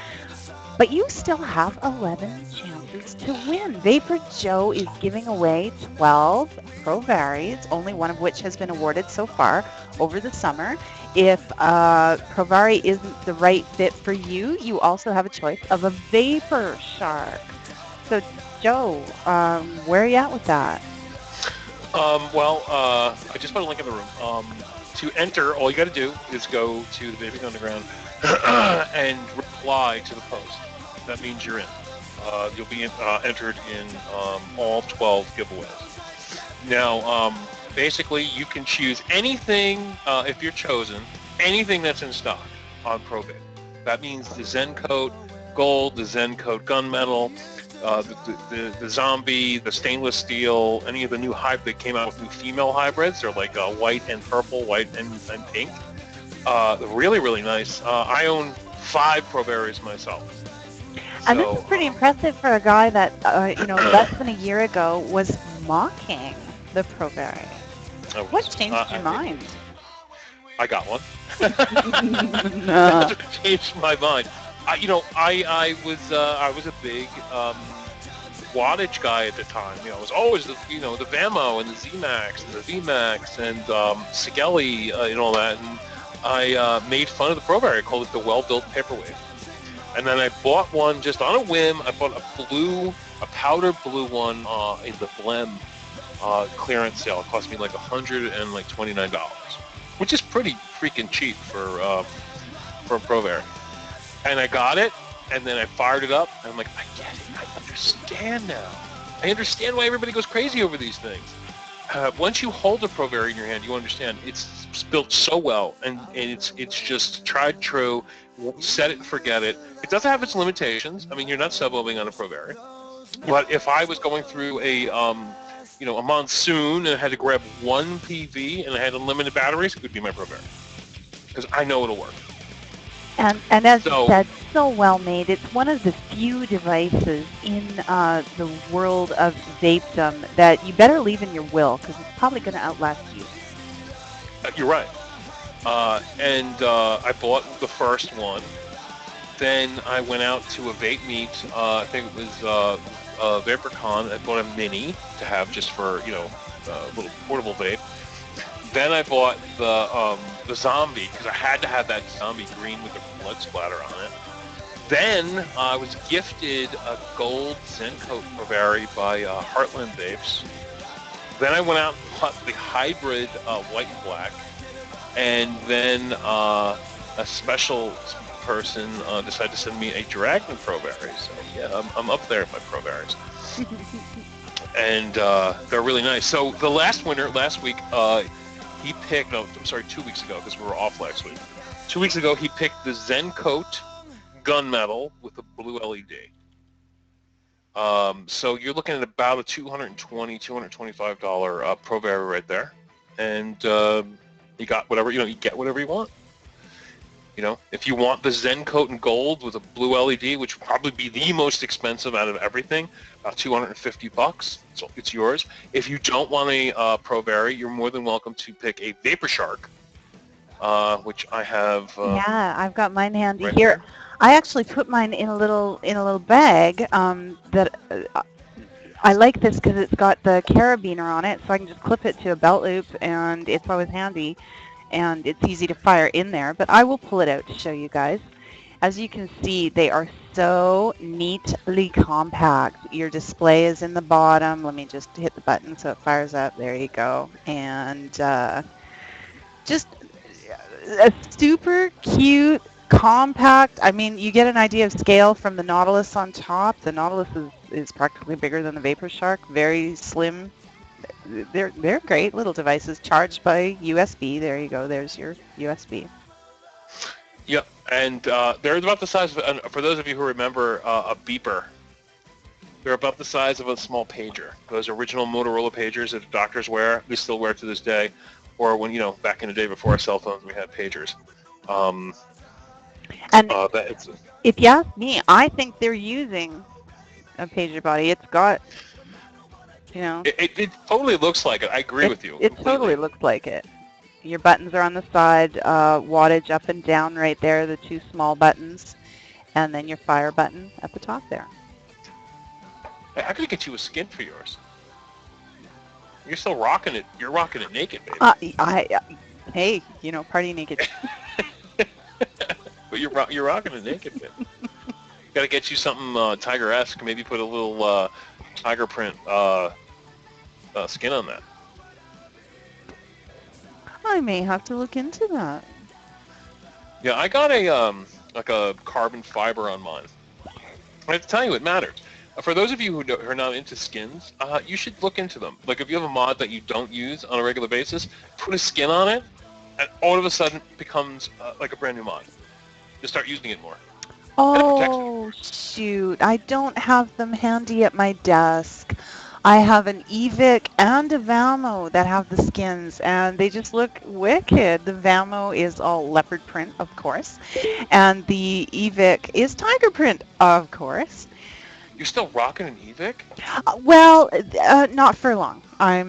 B: but you still have 11 chances prizes to win. VaporJoe is giving away 12 Pro Varies, only one of which has been awarded so far over the summer. If Pro Vari isn't the right fit for you, you also have a choice of a Vapor Shark. So, Joe, where are you at with that?
A: I just put a link in the room. To enter, all you got to do is go to the Vaping Underground and reply to the post. That means you're in. You'll be entered in all 12 giveaways. Now, basically, you can choose anything, if you're chosen, anything that's in stock on ProVape. That means the Zen Coat Gold, the Zen Coat Gunmetal, the Zombie, the Stainless Steel, any of the new hype that came out with new female hybrids. They're like white and purple, white and pink. Really, really nice. I own 5 Pro Varies myself.
B: And this is pretty impressive for a guy that, less than a year ago was mocking the Pro Vari. What changed your mind?
A: I got one. That's what changed my mind. I was a big wattage guy at the time. It was always the Vamo and the Z-Max and the V-Max and Sigelli and all that. And I made fun of the Pro Vari. I called it the well-built paperweight. And then I bought one just on a whim. I bought a powder blue one in the Blem clearance sale. It cost me like $129, which is pretty freaking cheap for a Pro Vari. And I got it, and then I fired it up, and I'm like, I get it. I understand now. I understand why everybody goes crazy over these things. Once you hold a Pro Vari in your hand, you understand it's built so well, and it's just tried true. Set it and forget it. It doesn't have its limitations. I mean, you're not sub-ohming on a Pro Vari. But if I was going through a monsoon and I had to grab one PV and I had unlimited batteries, it would be my Pro Vari, because I know it'll work.
B: And as you said, so well made. It's one of the few devices in the world of vapedom that you better leave in your will, because it's probably going to outlast you.
A: You're right. I bought the first one. Then I went out to a vape meet. I think it was VaporCon. I bought a mini to have just for a little portable vape. Then I bought the Zombie, because I had to have that Zombie green with the blood splatter on it. Then I was gifted a gold Zen Coat Pro Vari by Heartland Vapes. Then I went out and bought the hybrid white and black. And then a special person decided to send me a Dragon Pro Vari. So yeah, I'm up there with my Pro Varies. And they're really nice. So the last winner last week, he picked, 2 weeks ago, because we were off last week. 2 weeks ago, he picked the Zen Coat Gunmetal with a blue LED. So you're looking at about a $220, $225 Pro Vari right there. And you got whatever, you get whatever you want. If you want the Zen Coat in gold with a blue LED, which would probably be the most expensive out of everything, about $250, so it's yours. If you don't want a Pro Vari, you're more than welcome to pick a Vapor Shark, which I have.
B: Yeah, I've got mine handy
A: right
B: here.
A: there.
B: I actually put mine in a little bag that. I like this because it's got the carabiner on it, so I can just clip it to a belt loop, and it's always handy, and it's easy to fire in there. But I will pull it out to show you guys. As you can see, they are so neatly compact. Your display is in the bottom. Let me just hit the button so it fires up. There you go. And just a super cute, compact. I mean, you get an idea of scale from the Nautilus on top. The Nautilus is practically bigger than the Vapor Shark. Very slim. They're great little devices charged by USB. There you go. There's your USB.
A: Yep, and they're about the size of, for those of you who remember, a beeper. They're about the size of a small pager. Those original Motorola pagers that doctors wear, we still wear to this day. Or when, back in the day before our cell phones, we had pagers.
B: If you ask me, I think they're using a pager body. It's got,
A: It totally looks like it. I agree with you.
B: It totally looks like it. Your buttons are on the side, wattage up and down right there, the two small buttons, and then your fire button at the top there.
A: Hey, I could get you a skin for yours. You're still rocking it. You're rocking it naked, baby.
B: Hey, party naked.
A: But you're rocking it naked, baby. Got to get you something Tyger-esque. Maybe put a little Tyger print skin on that.
B: I may have to look into that.
A: Yeah, I got a like a carbon fiber on mine. I have to tell you, it matters. For those of you who are not into skins, you should look into them. Like if you have a mod that you don't use on a regular basis, put a skin on it, and all of a sudden it becomes like a brand new mod. Just start using it more.
B: Oh, shoot. I don't have them handy at my desk. I have an e-cig and a Vamo that have the skins, and they just look wicked. The Vamo is all leopard print, of course, and the e-cig is tiger print, of course.
A: You're still rocking an e-cig?
B: Well, not for long. I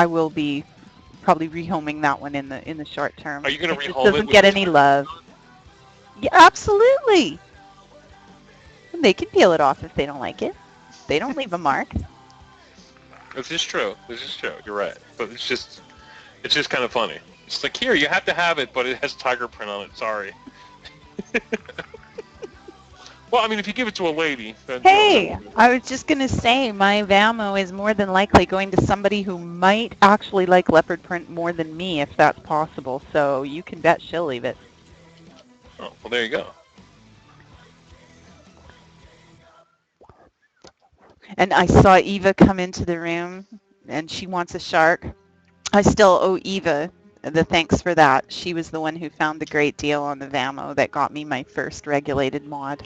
B: will be probably rehoming that one in the short term.
A: Are you going to rehome
B: it? Doesn't get any love. Yeah, absolutely. And they can peel it off if they don't like it. They don't leave a mark.
A: This is true. You're right. But it's just kind of funny. It's like, here, you have to have it, but it has tiger print on it. Sorry. Well, I mean, if you give it to a lady, then...
B: Hey, I was just going to say, my Vamo is more than likely going to somebody who might actually like leopard print more than me, if that's possible. So you can bet she'll leave it.
A: Oh, well, there you go.
B: And I saw Eva come into the room, and she wants a shark. I still owe Eva the thanks for that. She was the one who found the great deal on the Vamo that got me my first regulated mod.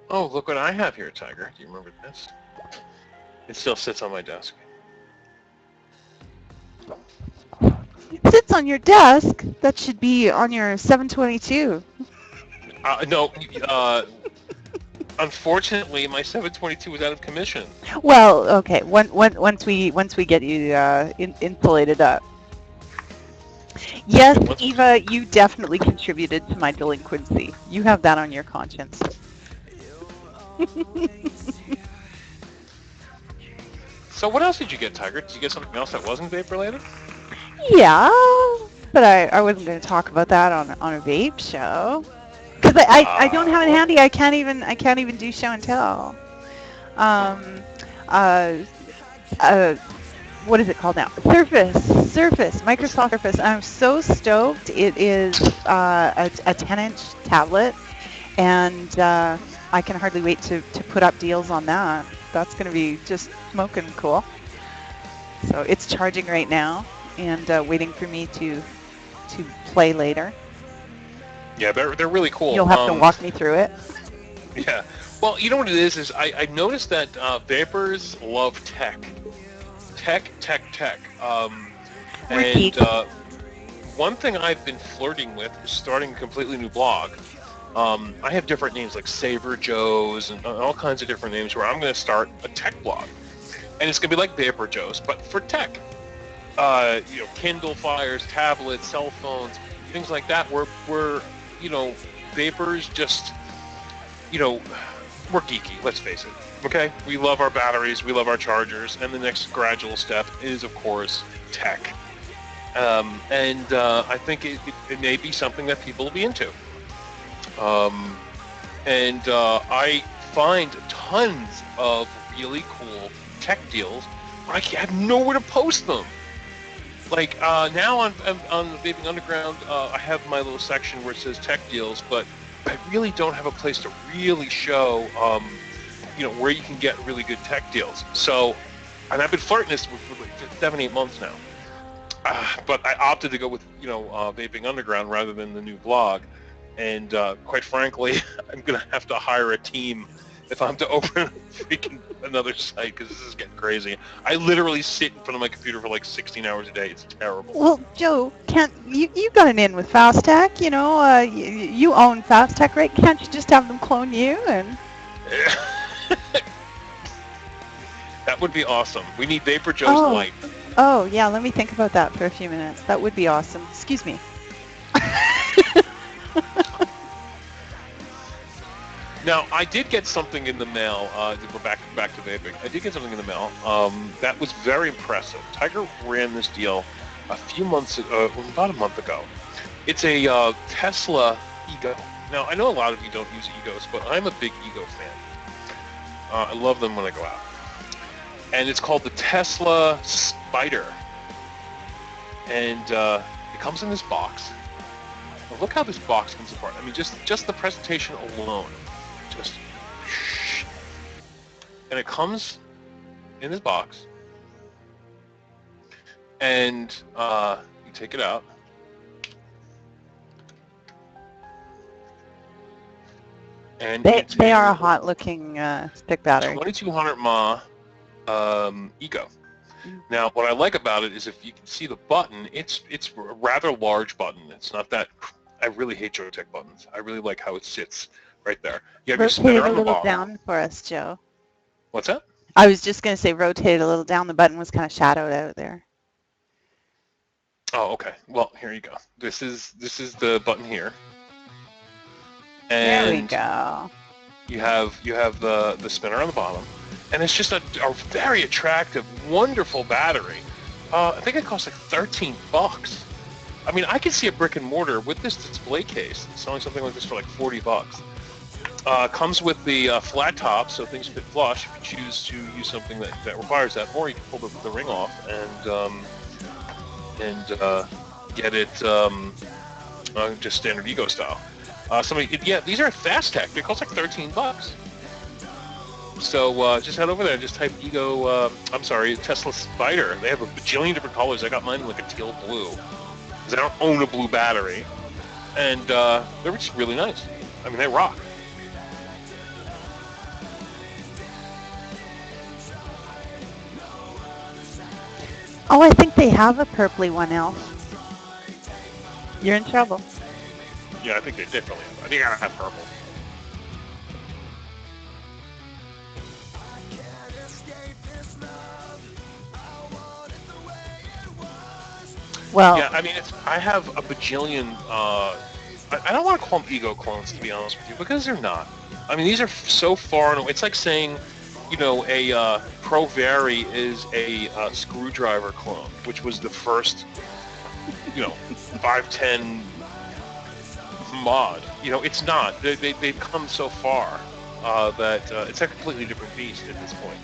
A: Oh, look what I have here, Tyger. Do you remember this? It still sits on my desk.
B: It sits on your desk? That should be on your 722.
A: No, unfortunately, my 722 was out of commission.
B: Well, okay. Once we get you insulated up. Yes, Eva, you definitely contributed to my delinquency. You have that on your conscience.
A: So what else did you get, Tyger? Did you get something else that wasn't vape related?
B: Yeah, but I wasn't going to talk about that on a vape show because I don't have it handy. I can't even do show and tell. What is it called now? Surface, Microsoft Surface. I'm so stoked. It is a 10-inch tablet, and I can hardly wait to put up deals on that. That's going to be just smoking cool. So it's charging right now and waiting for me to play later.
A: Yeah, they're really cool.
B: You'll have to walk me through it.
A: Yeah. Well, you know what it is I noticed that vapors love tech. Tech. And one thing I've been flirting with is starting a completely new blog. I have different names like VaporJoes and all kinds of different names where I'm going to start a tech blog. And it's going to be like VaporJoes, but for tech. Kindle Fires, tablets, cell phones, things like that. We're vapors just, we're geeky, let's face it. Okay? We love our batteries, we love our chargers, and the next gradual step is, of course, tech. I think it may be something that people will be into. I find tons of really cool tech deals, but I have nowhere to post them. Like now on Vaping Underground, I have my little section where it says tech deals, but I really don't have a place to really show, where you can get really good tech deals. So, and I've been flirting this for like 7-8 months now. But I opted to go with, Vaping Underground rather than the new blog. And quite frankly, I'm going to have to hire a team if I'm to open freaking another site, because this is getting crazy. I literally sit in front of my computer for like 16 hours a day. It's terrible.
B: Well, Joe, can't you got an in with Fast Tech? You own Fast Tech, right? Can't you just have them clone you and?
A: That would be awesome. We need VaporJoe's light.
B: Oh yeah, let me think about that for a few minutes. That would be awesome. Excuse me.
A: Now, I did get something in the mail. We're back to vaping. I did get something in the mail that was very impressive. Tyger ran this deal a few months ago, about a month ago. It's a Tesla Ego. Now, I know a lot of you don't use Egos, but I'm a big Ego fan. I love them when I go out. And it's called the Tesla Spider. And it comes in this box. Now, look how this box comes apart. I mean, just the presentation alone. And it comes in this box, and you take it out, and
B: they are a hot-looking stick battery.
A: 2200 mAh Ego. Now, what I like about it is if you can see the button, it's a rather large button. It's not that. I really hate Joystick buttons. I really like how it sits right there. You have your spinner on the bottom.
B: Rotate a little down for us, Joe.
A: What's that?
B: I was just going to say rotate a little down. The button was kind of shadowed out there.
A: Oh, okay. Well, here you go. This is the button here. And
B: there we go.
A: You have the spinner on the bottom, and it's just a very attractive, wonderful battery. I think it costs like $13. I mean, I can see a brick and mortar with this display case selling something like this for like $40. Comes with the flat top, so things fit flush if you choose to use something that requires that, or you can pull the ring off and get it just standard Ego style. These are fast tech. They cost like $13. So just head over there and just type Ego. Tesla Spider. They have a bajillion different colors. I got mine in like a teal blue because I don't own a blue battery, and they're just really nice. I mean, they rock.
B: Oh, I think they have a purpley one, Elf. You're in trouble.
A: Yeah, I think they definitely have. I think I have purple.
B: Well,
A: yeah, I mean, I have a bajillion. I don't want to call them Ego clones, to be honest with you, because they're not. I mean, these are so far and away. It's like saying, you know, a Pro Vari is a screwdriver clone, which was the first, 510 mod. You know, it's not. They've come so far that it's a completely different beast at this point.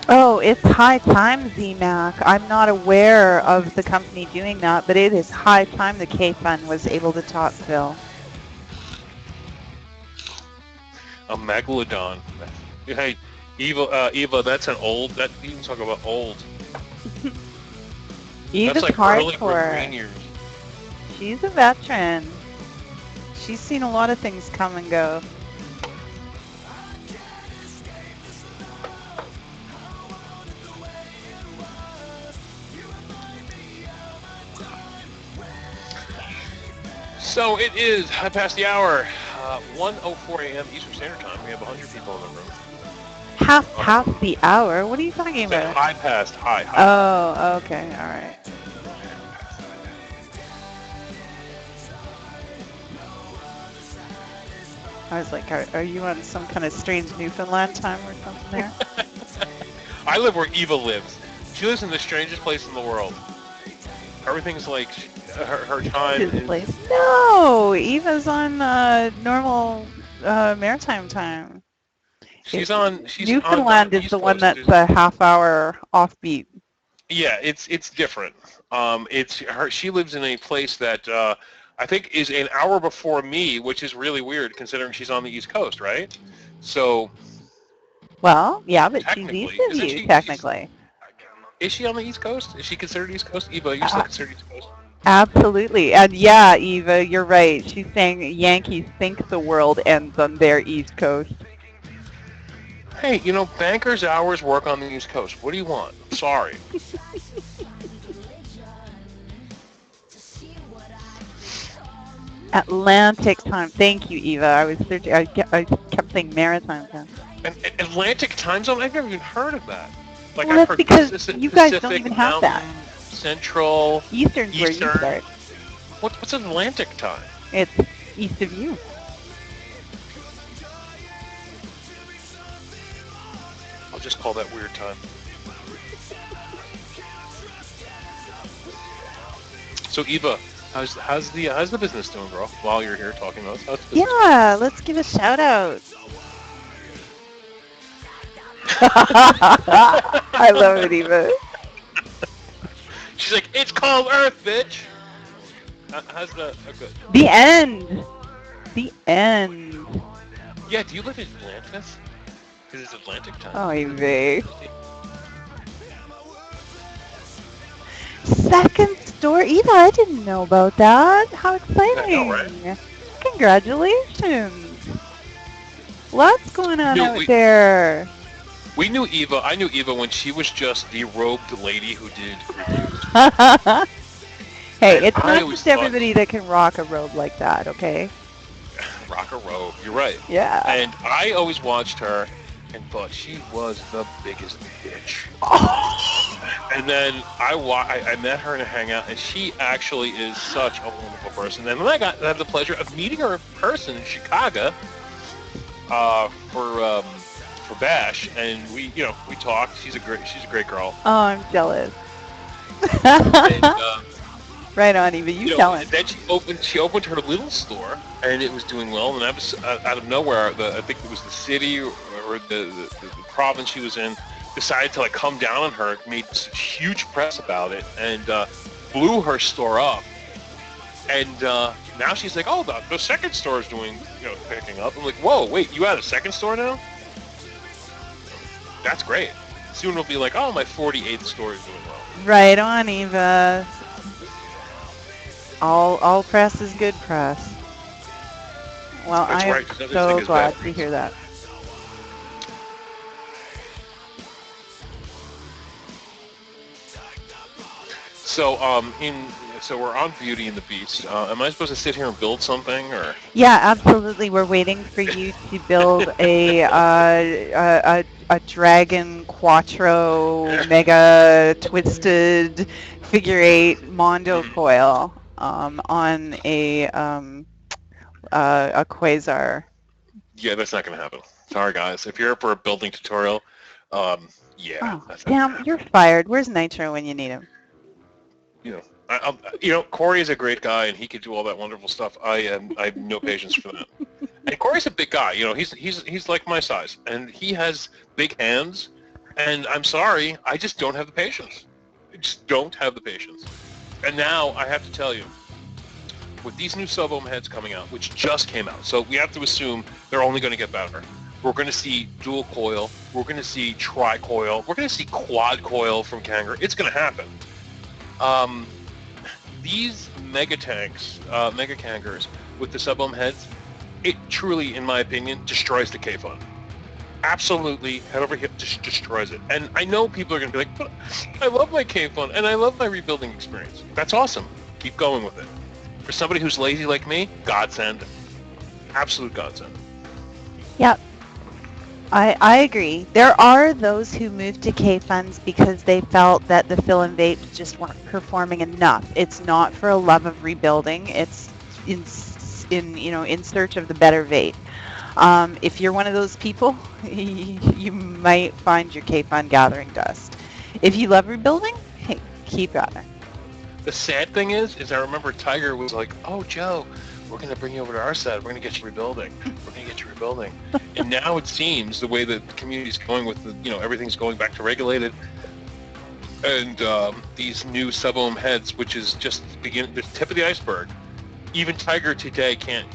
B: Oh, it's high time, ZMAC. I'm not aware of the company doing that, but it is high time the K-Fun was able to top Phil.
A: A megalodon. Hey, Eva, that's an old. That you can talk about old.
B: Eva's
A: that's like
B: hardcore.
A: Early green years.
B: She's a veteran. She's seen a lot of things come and go.
A: So it is high past the hour, 1:04 a.m. Eastern Standard Time. We have 100 people in the room.
B: Half past the hour? What are you talking about?
A: High past, high.
B: Oh, okay, all right. I was like, are you on some kind of strange Newfoundland time or something there?
A: I live where Eva lives. She lives in the strangest place in the world. Everything's like her time is...
B: No, Eva's on normal maritime time.
A: She's
B: Newfoundland is the one that's a half hour offbeat.
A: Yeah, it's different. It's her. She lives in a place that I think is an hour before me, which is really weird considering she's on the East Coast, right? So.
B: Well, yeah, but she's east of you, technically.
A: Is she on the East Coast? Is she considered East Coast? Eva, you're still considered East Coast?
B: Absolutely. And yeah, Eva, you're right. She's saying Yankees think the world ends on their East Coast.
A: Hey, bankers' hours work on the East Coast. What do you want? Sorry.
B: Atlantic time. Thank you, Eva. I was searching. I kept saying maritime time.
A: Atlantic time zone? I've never even heard of that. Like,
B: well, that's because you guys don't even have that.
A: Central,
B: Eastern's where you start.
A: What's Atlantic time?
B: It's east of you.
A: I'll just call that weird time. So Eva, how's the business doing, girl? While you're here talking to us, how's the business
B: Yeah, let's give a shout out. I love it, Eva.
A: She's like, it's called Earth, bitch. How's the good?
B: The end. The end.
A: Yeah, do you live in Atlantis? Because it's Atlantic time.
B: Oh, Eva. Second store, Eva. I didn't know about that. How exciting!
A: I know, right?
B: Congratulations. Lots going on
A: No,
B: out there.
A: I knew Eva when she was just the robed lady who did reviews.
B: Hey,
A: And
B: it's
A: I
B: not
A: always
B: just everybody that can rock a robe like that, okay?
A: Rock a robe, you're right.
B: Yeah.
A: And I always watched her and thought she was the biggest bitch. And then I met her in a hangout, and she actually is such a wonderful person. And then I had the pleasure of meeting her in person in Chicago for Bash, and we talked. She's a great girl.
B: Oh, I'm jealous.
A: And,
B: right on, Eva. You tell him.
A: Then she opened her little store, and it was doing well. And that was out of nowhere. I think it was the city or the province she was in decided to come down on her, made huge press about it, and blew her store up. And now she's like, oh, the second store is doing, picking up. I'm like, whoa, wait, you had a second store now? That's great. Soon it'll be like, oh, my 48th store is doing well.
B: Right on, Eva. All press is good press. Well,
A: That's
B: I am
A: right,
B: so glad to hear that.
A: So so we're on Beauty and the Beast. Am I supposed to sit here and build something, or?
B: Yeah, absolutely. We're waiting for you to build a dragon quattro mega twisted figure 8 Mondo coil on a quasar.
A: Yeah, that's not going to happen. Sorry, guys. If you're up for a building tutorial, yeah.
B: Oh, damn, you're fired. Where's Nitro when you need him?
A: Cory is a great guy, and he could do all that wonderful stuff. I have no patience for that. And Cory's a big guy. He's like my size, and he has big hands. And I'm sorry, I just don't have the patience. I just don't have the patience. And now I have to tell you, with these new sub-ohm heads coming out, which just came out, so we have to assume they're only going to get better. We're going to see dual coil. We're going to see tri-coil. We're going to see quad coil from Kangaroo. It's going to happen. These mega tanks, mega Kangaroos with the sub-ohm heads, it truly, in my opinion, destroys the K-Fun. Absolutely, head over hip, just destroys it. And I know people are going to be like, but I love my K-Fun, and I love my rebuilding experience. That's awesome. Keep going with it. For somebody who's lazy like me, godsend. Absolute godsend.
B: Yep. I agree. There are those who moved to K-Funds because they felt that the fill and vapes just weren't performing enough. It's not for a love of rebuilding. It's in search of the better vape. If you're one of those people, you might find your K-Fun gathering dust. If you love rebuilding, hey, keep at it.
A: The sad thing is I remember Tyger was like, oh, Joe, we're going to bring you over to our side. We're going to get you rebuilding. We're going to get you rebuilding. And now it seems the way the community's going with everything's going back to regulated. And these new sub-ohm heads, which is just the tip of the iceberg. Even Tyger today can't,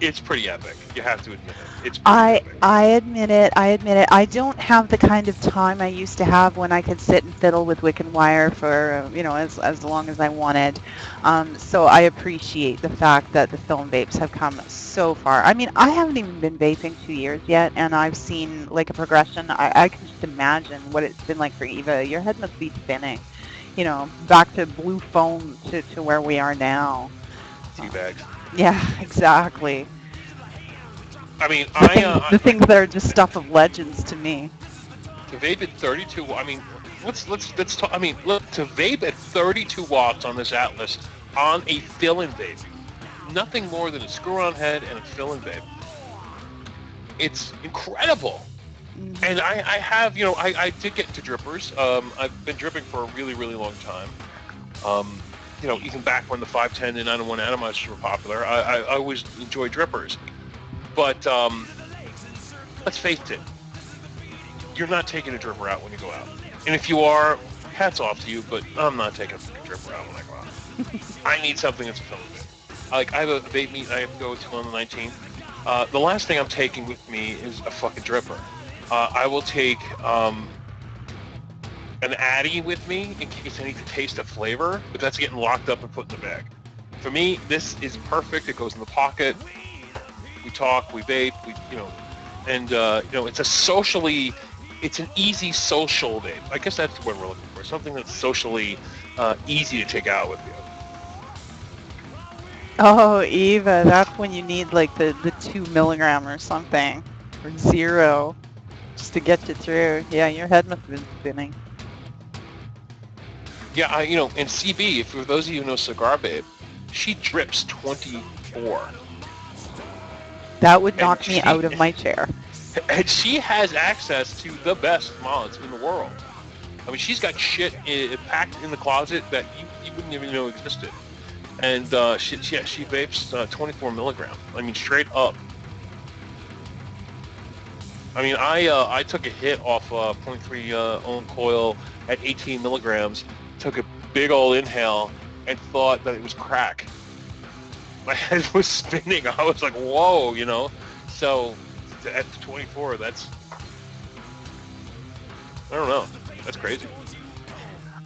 A: it's pretty epic. You have to admit it. It's pretty epic.
B: I admit it. I don't have the kind of time I used to have when I could sit and fiddle with wick and wire for, as long as I wanted. So I appreciate the fact that the film vapes have come so far. I mean, I haven't even been vaping 2 years yet, and I've seen a progression. I can just imagine what it's been like for Eva. Your head must be spinning, back to blue foam to where we are now.
A: Teabags.
B: Yeah, exactly.
A: I mean,
B: the things that are just stuff of legends to me.
A: To vape at 32, I mean, let's talk. I mean, look, to vape at 32 watts on this Atlas on a fill-in vape. Nothing more than a screw-on head and a fill-in vape. It's incredible.
B: Mm-hmm.
A: And I have, I did get into drippers. I've been dripping for a really, really long time. Even back when the 510 and 901 atomizers were popular, I always enjoyed drippers. But let's face it, you're not taking a dripper out when you go out. And if you are, hats off to you, but I'm not taking a fucking dripper out when I go out. I need something that's a fill-in vape. Like, I have a vape meet I have to go to on the 19th. The last thing I'm taking with me is a fucking dripper. I will take an Addy with me in case I need to taste a flavor, but that's getting locked up and put in the bag. For me, this is perfect. It goes in the pocket. We talk, we vape, it's an easy social vape. I guess that's what we're looking for. Something that's socially easy to take out with you.
B: Oh, Eva, that's when you need like the 2 milligram or something, or 0, just to get you through. Yeah, your head must have been spinning.
A: Yeah, and CB, for those of you who know Cigar Babe, she drips 24.
B: That would knock me out of my chair.
A: And she has access to the best mods in the world. I mean, she's got shit packed in the closet that you wouldn't even know existed. And she vapes 24 milligram. I mean, straight up. I mean, I took a hit off 0.3 ohm coil at 18 milligrams, took a big old inhale, and thought that it was crack. My head was spinning. I was like, whoa, So at 24, that's, I don't know. That's crazy.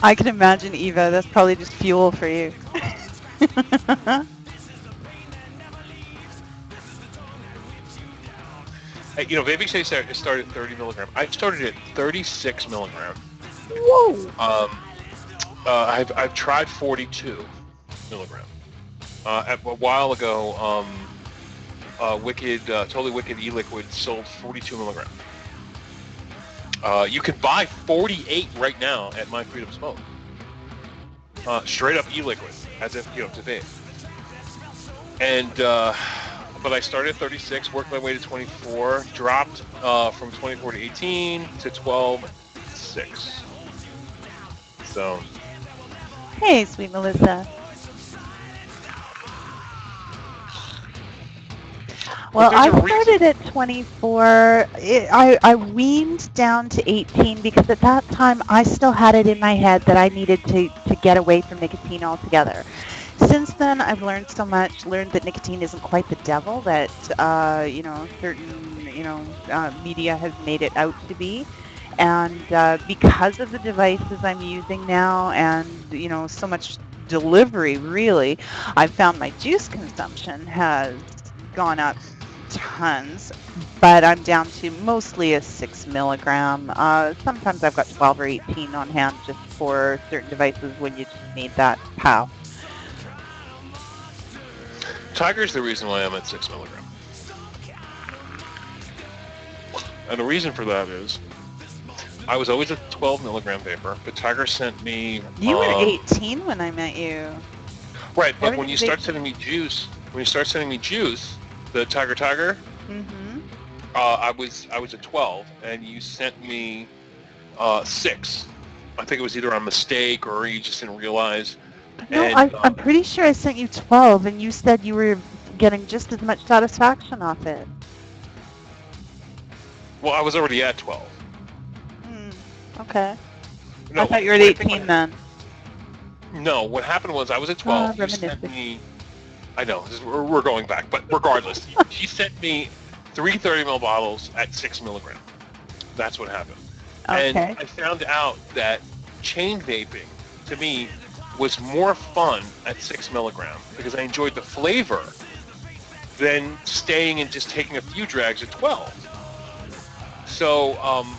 B: I can imagine, Eva. That's probably just fuel for you.
A: Vaping started at 30 milligram. I started at 36 milligram.
B: Whoa!
A: I've tried 42 milligram. A while ago, Totally Wicked e-liquid sold 42 milligram. You can buy 48 right now at My Freedom Smoke. Straight up e-liquid, as if, to vape. And, but I started at 36, worked my way to 24, dropped from 24 to 18 to 12, 6. So.
B: Hey, sweet Melissa. Well, I started at 24. I weaned down to 18 because at that time I still had it in my head that I needed to get away from nicotine altogether. Since then, I've learned so much, learned that nicotine isn't quite the devil that, certain, media has made it out to be. And because of the devices I'm using now and, so much delivery, really, I've found my juice consumption has gone up tons, but I'm down to mostly a 6 milligram. Sometimes I've got 12 or 18 on hand just for certain devices when you just need that pow.
A: Tyger's the reason why I'm at 6 milligram. And the reason for that is I was always a 12 milligram vapor, but Tyger sent me...
B: You were 18 when I met you.
A: Right, but when you start sending me juice, the TygerTyger,
B: mm-hmm.
A: I was at 12, and you sent me 6. I think it was either on mistake or you just didn't realize.
B: No,
A: and,
B: I'm pretty sure I sent you 12, and you said you were getting just as much satisfaction off it.
A: Well, I was already at 12.
B: Okay.
A: No,
B: I thought you were at 18 then.
A: No, what happened was I was at 12. You sent me... I know, we're going back, but regardless, she sent me 3 30ml bottles at 6 milligram. That's what happened.
B: Okay.
A: And I found out that chain vaping, to me, was more fun at 6 milligram because I enjoyed the flavor than staying and just taking a few drags at 12. So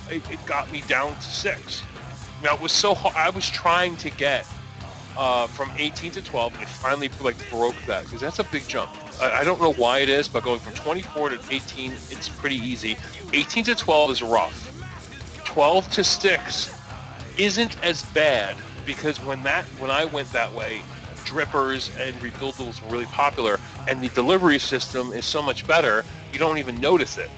A: it got me down to 6. Now, it was so hard. I was trying to get from 18 to 12, and I finally broke that because that's a big jump. I don't know why it is, but going from 24 to 18, it's pretty easy. 18 to 12 is rough. 12 to 6 isn't as bad because when I went that way, drippers and refillables were really popular, and the delivery system is so much better, you don't even notice it.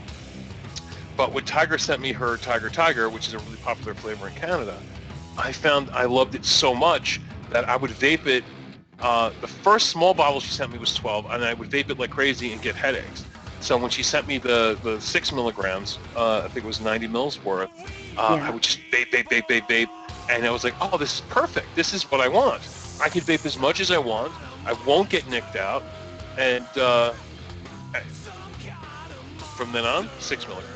A: But when Tyger sent me her TygerTyger, which is a really popular flavor in Canada, I found I loved it so much that I would vape it. The first small bottle she sent me was 12, and I would vape it like crazy and get headaches. So when she sent me the 6 milligrams, I think it was 90 mils worth, I would just vape, and I was like, oh, this is perfect. This is what I want. I can vape as much as I want. I won't get nicked out, and from then on, 6 milligrams.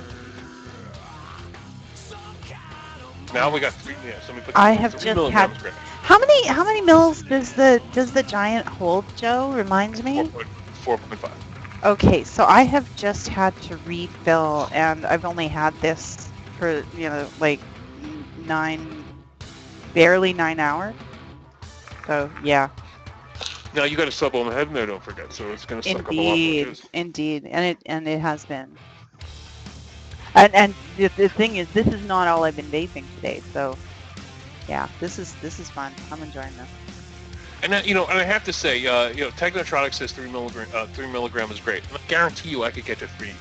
A: Now we got 3. Yeah, so we put
B: I have
A: 3
B: just
A: milligrams.
B: had. How many mils does the giant hold, Joe? Reminds me.
A: 4.5.
B: Okay, so I have just had to refill, and I've only had this for like barely 9 hours. So yeah.
A: Now you got a sub on the head in there, don't forget. So it's going to suck up a lot more juice.
B: Indeed, and it has been. And the thing is, this is not all I've been vaping today. So yeah, this is fun. I'm enjoying this.
A: And and I have to say, Technotronic says 3 milligram is great. And I guarantee you, I could get to 3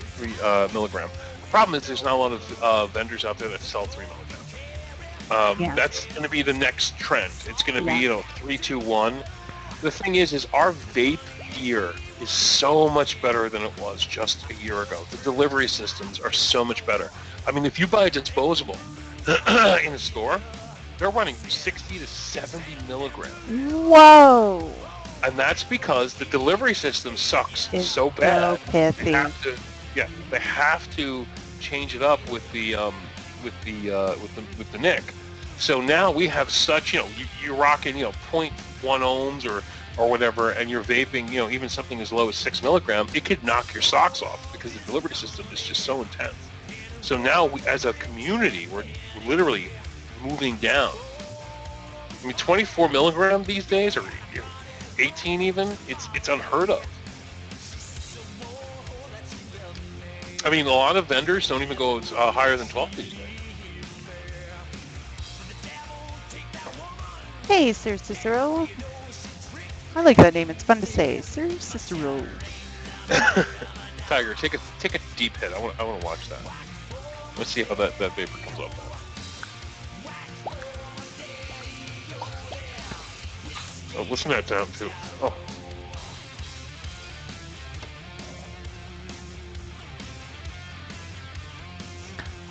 A: milligram. The problem is there's not a lot of vendors out there that sell 3 milligram. That's going to be the next trend. It's going to be 3, 2, 1. The thing is our vape gear is so much better than it was just a year ago. The delivery systems are so much better. I mean, if you buy a disposable in a store, they're running 60 to 70 milligrams.
B: Whoa!
A: And that's because the delivery system sucks
B: It's
A: so bad.
B: So pithy.
A: They have to change it up with the NIC. So now we have such, you're rocking, 0.1 ohms or whatever, and you're vaping, even something as low as 6 milligram, it could knock your socks off because the delivery system is just so intense. So now, as a community, we're literally moving down. I mean, 24 milligram these days, or 18 even, it's unheard of. I mean, a lot of vendors don't even go higher than 12 these days.
B: Hey, Sir Cicero. I like that name. It's fun to say, Sir Cicero.
A: Tyger, take a deep hit. I want to watch that. Let's see how that vapor comes up. Oh, listen to that down too. Oh.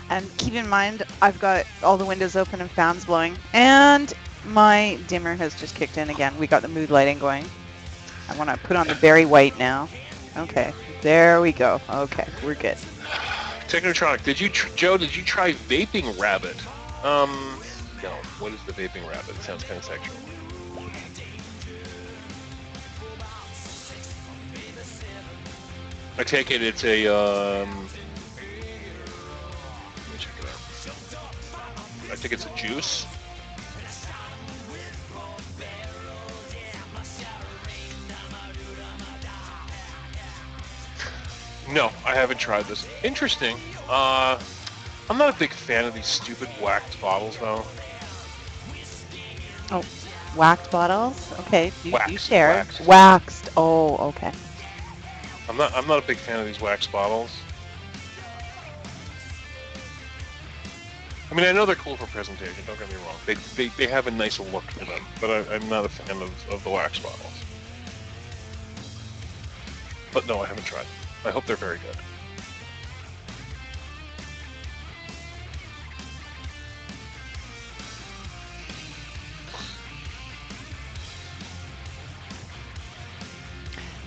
B: And keep in mind, I've got all the windows open and fans blowing, and my dimmer has just kicked in again. We got the mood lighting going. I want to put on the berry white now. Okay, there we go. Okay, we're good.
A: Technotronic, Joe, did you try Vaping Rabbit? No. What is the Vaping Rabbit? It sounds kind of sexual. I take it it's a, let me check it out. I think it's a juice. No, I haven't tried this. Interesting. I'm not a big fan of these stupid waxed bottles, though.
B: Oh, waxed bottles? Okay, you share.
A: Waxed.
B: Waxed. Oh, okay.
A: I'm not a big fan of these waxed bottles. I mean, I know they're cool for presentation. Don't get me wrong. They have a nice look to them, but I'm not a fan of the wax bottles. But no, I haven't tried. I hope they're very good.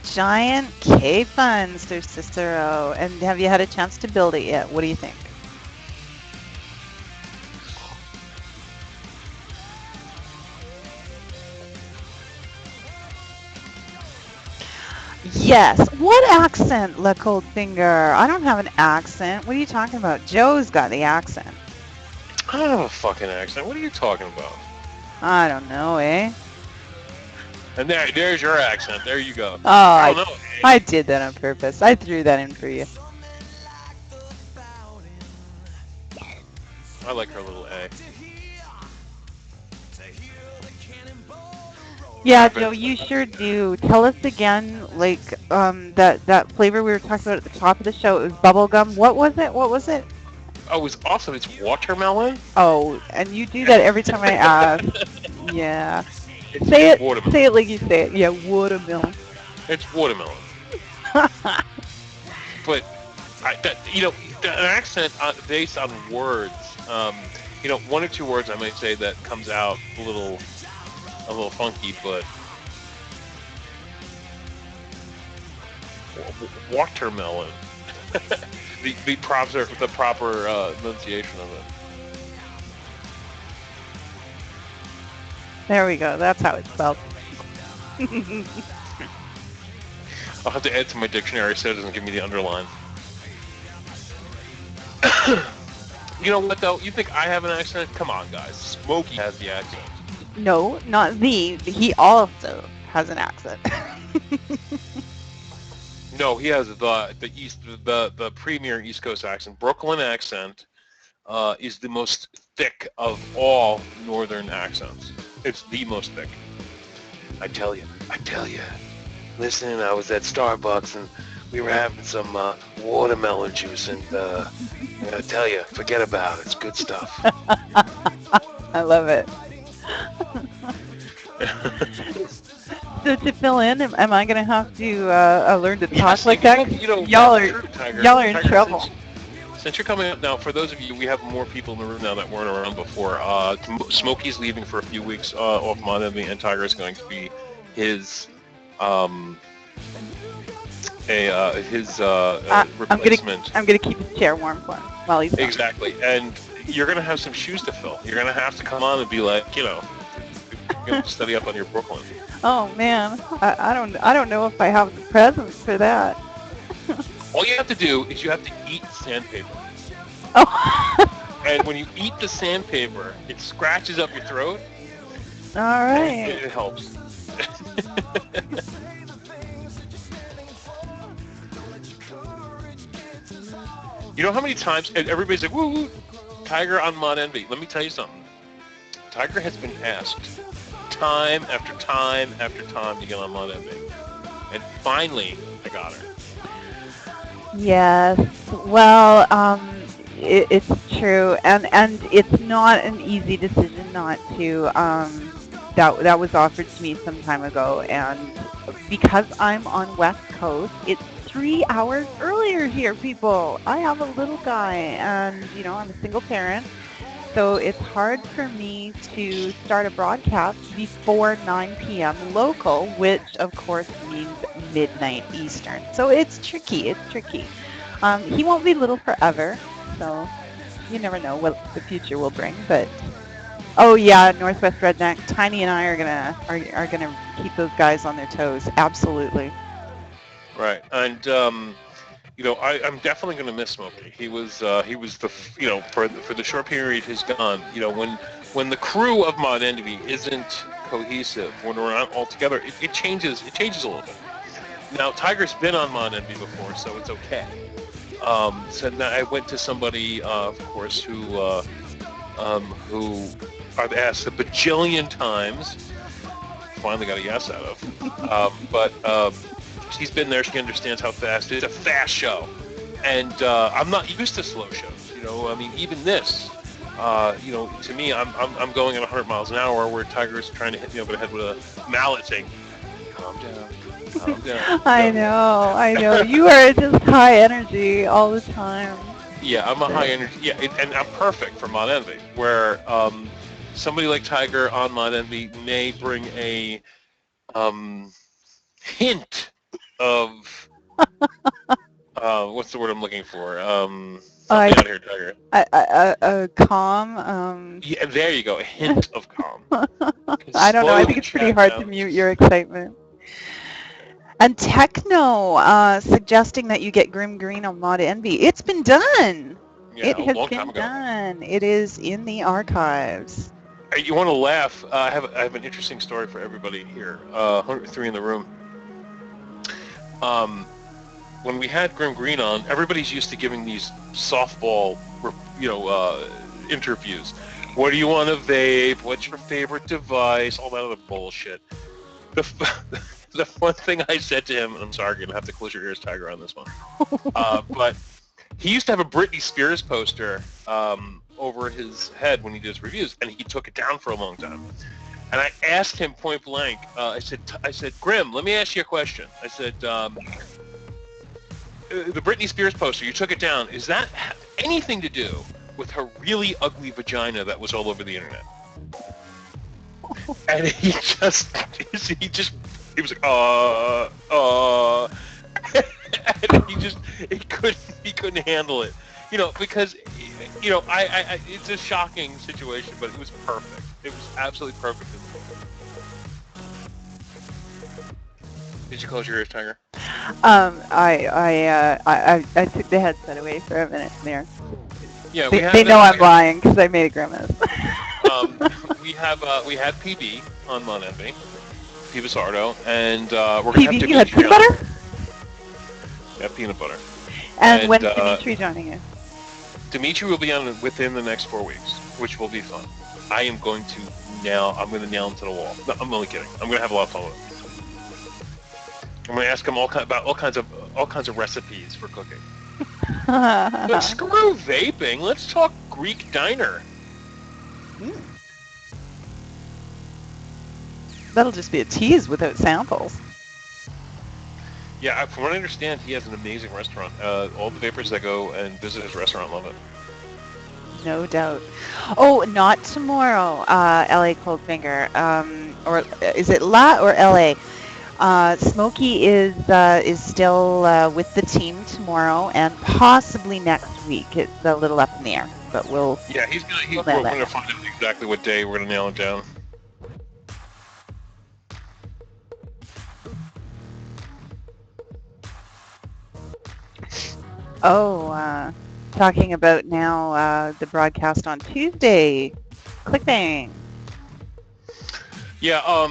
B: Giant K-Funds, there's Cicero. And have you had a chance to build it yet? What do you think? Yes. What accent, Le Cold Finger? I don't have an accent. What are you talking about? Joe's got the accent.
A: I don't have a fucking accent. What are you talking about?
B: I don't know, eh?
A: And there's your accent. There you go.
B: Oh, I did that on purpose. I threw that in for you.
A: I like her little A.
B: Yeah, Joe, you sure do. Tell us again, like, that flavor we were talking about at the top of the show. It was bubblegum. What was it? What was it?
A: Oh, it's awesome. It's watermelon.
B: Oh, and you do that every time I ask. Yeah. Say
A: It's
B: it.
A: watermelon.
B: Say it like you say it. Yeah, watermelon.
A: It's watermelon. But an accent based on words. One or two words I might say that comes out a little funky, but watermelon. the proper enunciation of it.
B: There we go. That's how it's spelled.
A: I'll have to add to my dictionary so it doesn't give me the underline. You know what, though? You think I have an accent? Come on, guys. Smokey has the accent.
B: No, not the. He also has an accent.
A: No, he has the premier East Coast accent. Brooklyn accent is the most thick of all northern accents. It's the most thick. I tell you. Listen, I was at Starbucks and we were having some watermelon juice, and I tell you, forget about it. It's good stuff.
B: I love it. So to fill in, am I going to have to learn to talk like that? Y'all are in trouble.
A: Since you're coming up now, for those of you, we have more people in the room now that weren't around before. Smokey's leaving for a few weeks off Monday, and Tyger is going to be his replacement.
B: I'm gonna keep his chair warm for him while he's gone.
A: Exactly, and you're gonna have some shoes to fill. You're gonna have to come on and be like, study up on your Brooklyn.
B: Oh man, I don't know if I have the presence for that.
A: All you have to do is you have to eat sandpaper.
B: Oh.
A: And when you eat the sandpaper, it scratches up your throat.
B: All right.
A: It helps. You know how many times everybody's like, woo, Tyger on Mod Envy. Let me tell you something. Tyger has been asked time after time after time to get on Mod Envy. And finally, I got her.
B: Yes. Well, it's true, and it's not an easy decision not to. That was offered to me some time ago, and because I'm on West Coast, it's 3 hours earlier here, people. I have a little guy, and I'm a single parent, so it's hard for me to start a broadcast before 9 p.m. local, which of course means midnight Eastern. So it's tricky. He won't be little forever, so you never know what the future will bring. But oh yeah, Northwest Redneck, Tiny and I are gonna keep those guys on their toes. Absolutely.
A: Right, and I'm definitely going to miss Smokey. He was the for the short period he's gone. When the crew of Mod Envy isn't cohesive, when we're not all together, it changes a little bit. Now Tyger's been on Mod Envy before, so it's okay. So now I went to somebody, of course, who I've asked a bajillion times. Finally got a yes out of, but. She's been there. She understands how fast it's a fast show, and I'm not used to slow shows. Even this, to me, I'm going at 100 miles an hour, where Tyger's trying to hit me over the head with a mallet, saying, "Calm down."
B: I know. You are just high energy all the time.
A: Yeah, I'm a high energy. Yeah, and I'm perfect for Mod Envy, where somebody like Tyger on Mod Envy may bring a hint of what's the word I'm looking for? Help me out here, Tyger.
B: Calm.
A: Yeah, there you go. A hint of calm.
B: I don't know. I think it's pretty hard to mute your excitement. And Techno suggesting that you get Grim Green on Mod Envy. It's been done.
A: Yeah,
B: it has
A: long
B: been
A: time ago.
B: done. It is in the archives.
A: Hey, you want to laugh? I have an interesting story for everybody here. 103 in the room. When we had Grim Green on, everybody's used to giving these softball, interviews. What do you want to vape? What's your favorite device? All that other bullshit. the one thing I said to him, and I'm sorry, you're gonna have to close your ears, Tyger, on this one. But he used to have a Britney Spears poster over his head when he did his reviews, and he took it down for a long time. And I asked him point blank. I said, Grim, let me ask you a question. I said, the Britney Spears poster, you took it down. Is that have anything to do with her really ugly vagina that was all over the internet? And he was like, and he couldn't handle it, because, it's a shocking situation, but it was perfect. It was absolutely perfect. Did you close your ears, Tyger?
B: I took the headset away for a minute there.
A: Yeah,
B: they know I'm lying because I made a grimace.
A: We had PB on Monenvy, P. Basardo, and we're gonna have
B: PB, you had peanut butter?
A: Yeah, peanut butter.
B: And when's Dimitri joining you?
A: Dimitri will be on within the next 4 weeks, which will be fun. I'm going to nail him to the wall. No, I'm only kidding. I'm going to have a lot of fun with him. I'm going to ask him about all kinds of recipes for cooking. But screw vaping. Let's talk Greek diner.
B: That'll just be a tease without samples.
A: Yeah, from what I understand, he has an amazing restaurant. All the vapors that go and visit his restaurant love it.
B: No doubt. Oh, not tomorrow, LA Coldfinger. Or is it La or LA? Smokey is still with the team tomorrow and possibly next week. It's a little up in the air, but we'll.
A: Yeah, we're going to find out exactly what day we're going to nail it down.
B: Oh, talking about now the broadcast on Tuesday. Clickbang.
A: Yeah,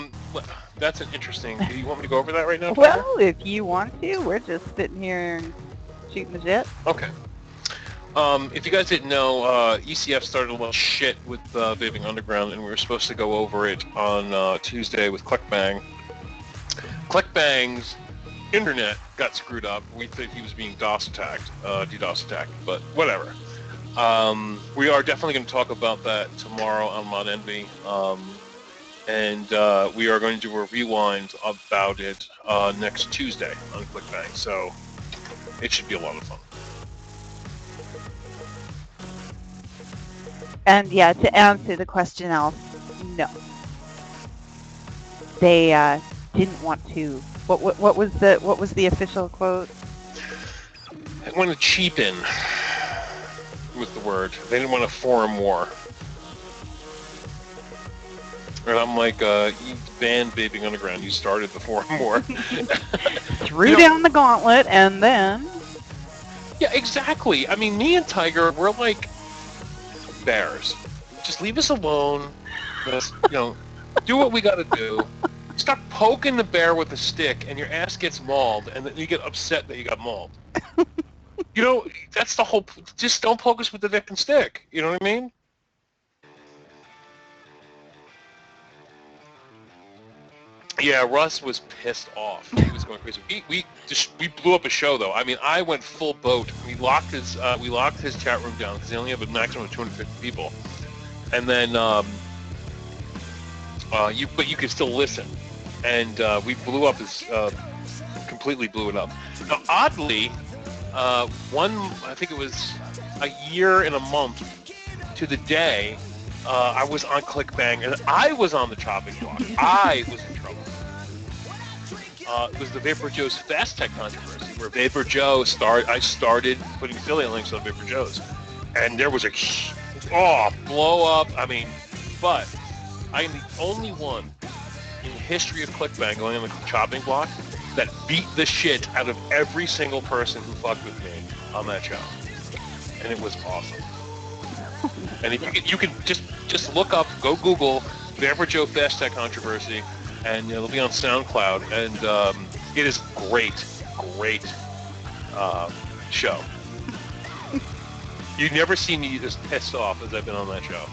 A: that's an interesting. Do you want me to go over that right now?
B: Well, if you want to, we're just sitting here and shooting the shit.
A: Okay. If you guys didn't know, ECF started a little shit with Vaping Underground, and we were supposed to go over it on Tuesday with Clickbang. Clickbang's internet got screwed up. We think he was being DDoS attacked, but whatever. We are definitely going to talk about that tomorrow on Monenvy, and we are going to do a rewind about it next Tuesday on Clickbang, so it should be a lot of fun.
B: And yeah, to answer the question, Alf, no. They didn't want to. What was the official quote?
A: They want to cheapen was the word. They didn't want a forum war. And I'm like, you banned Vaping Underground. You started the forum war.
B: Threw down the gauntlet and then.
A: Yeah, exactly. I mean, me and Tyger, we're like bears. Just leave us alone. Let's, do what we got to do. Stop poking the bear with a stick, and your ass gets mauled, and then you get upset that you got mauled. That's the whole. Just don't poke us with the dick and stick. You know what I mean? Yeah, Russ was pissed off. He was going crazy. We blew up a show though. I mean, I went full boat. We locked his chat room down because they only have a maximum of 250 people, and then you could still listen, and we blew up his completely blew it up. Now, oddly, I think it was a year and a month to the day, I was on Clickbang and I was on the chopping block. I was in trouble. It was the VaporJoe's Fast Tech controversy, where VaporJoe I started putting affiliate links on VaporJoe's, and there was a blow up. I mean, but I am the only one in the history of Clickbang going on the chopping block that beat the shit out of every single person who fucked with me on that show, and it was awesome. And if you can just look up, go Google VaporJoe Fast Tech controversy, and it'll be on SoundCloud, and it is great show. You've never seen me as pissed off as I've been on that show.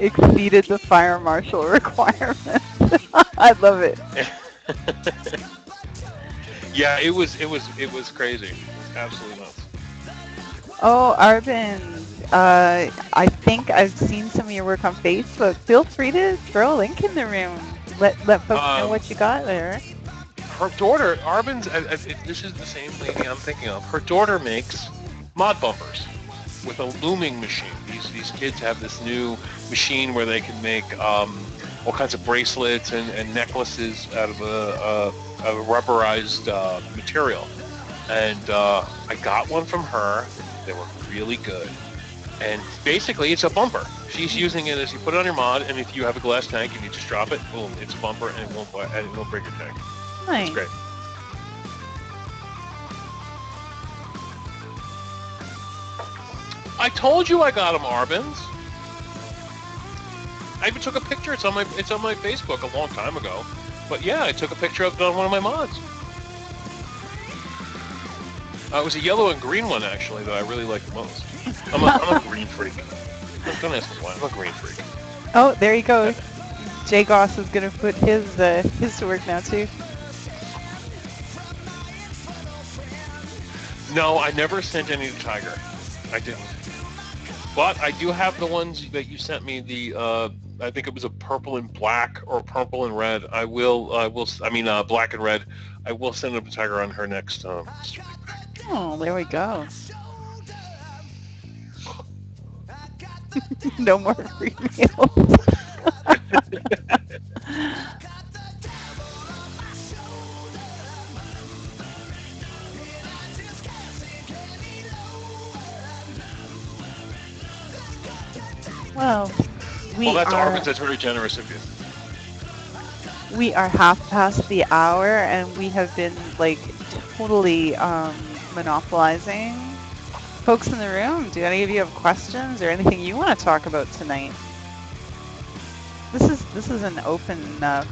B: exceeded the fire marshal requirement. I love it.
A: Yeah, it was crazy. It was absolutely nuts.
B: Oh, Arvin, I think I've seen some of your work on Facebook. Feel free to throw a link in the room. Let folks know
A: Um,
B: what you got there.
A: her daughter, Arben's, this is the same lady I'm thinking of. Her daughter makes mod bumpers with a looming machine. These kids have this new machine where they can make all kinds of bracelets and necklaces out of a rubberized material. And I got one from her. They were really good. And basically, it's a bumper. She's using it as you put it on your mod, and if you have a glass tank and you just drop it, boom, it's a bumper, and it won't break your tank. It's
B: Nice.
A: great. I told you I got them, Arbins. I even took a picture. It's on my Facebook a long time ago. But yeah, I took a picture of it on one of my mods. It was a yellow and green one actually that I really like the most. I'm a green freak. Don't ask me why. I'm a green freak.
B: Oh, there you go. Jay Goss is going to put his to work now too.
A: No, I never sent any to Tyger. I didn't. But I do have the ones that you sent me. I think it was a purple and black or purple and red. I mean black and red. I will send them to Tyger on her next.
B: Oh, there we go. No more free meals. Well,
A: Well, that's Arvin's. That's very generous of you.
B: We are half past the hour, and we have been like totally monopolizing folks in the room. Do any of you have questions or anything you want to talk about tonight? This is an open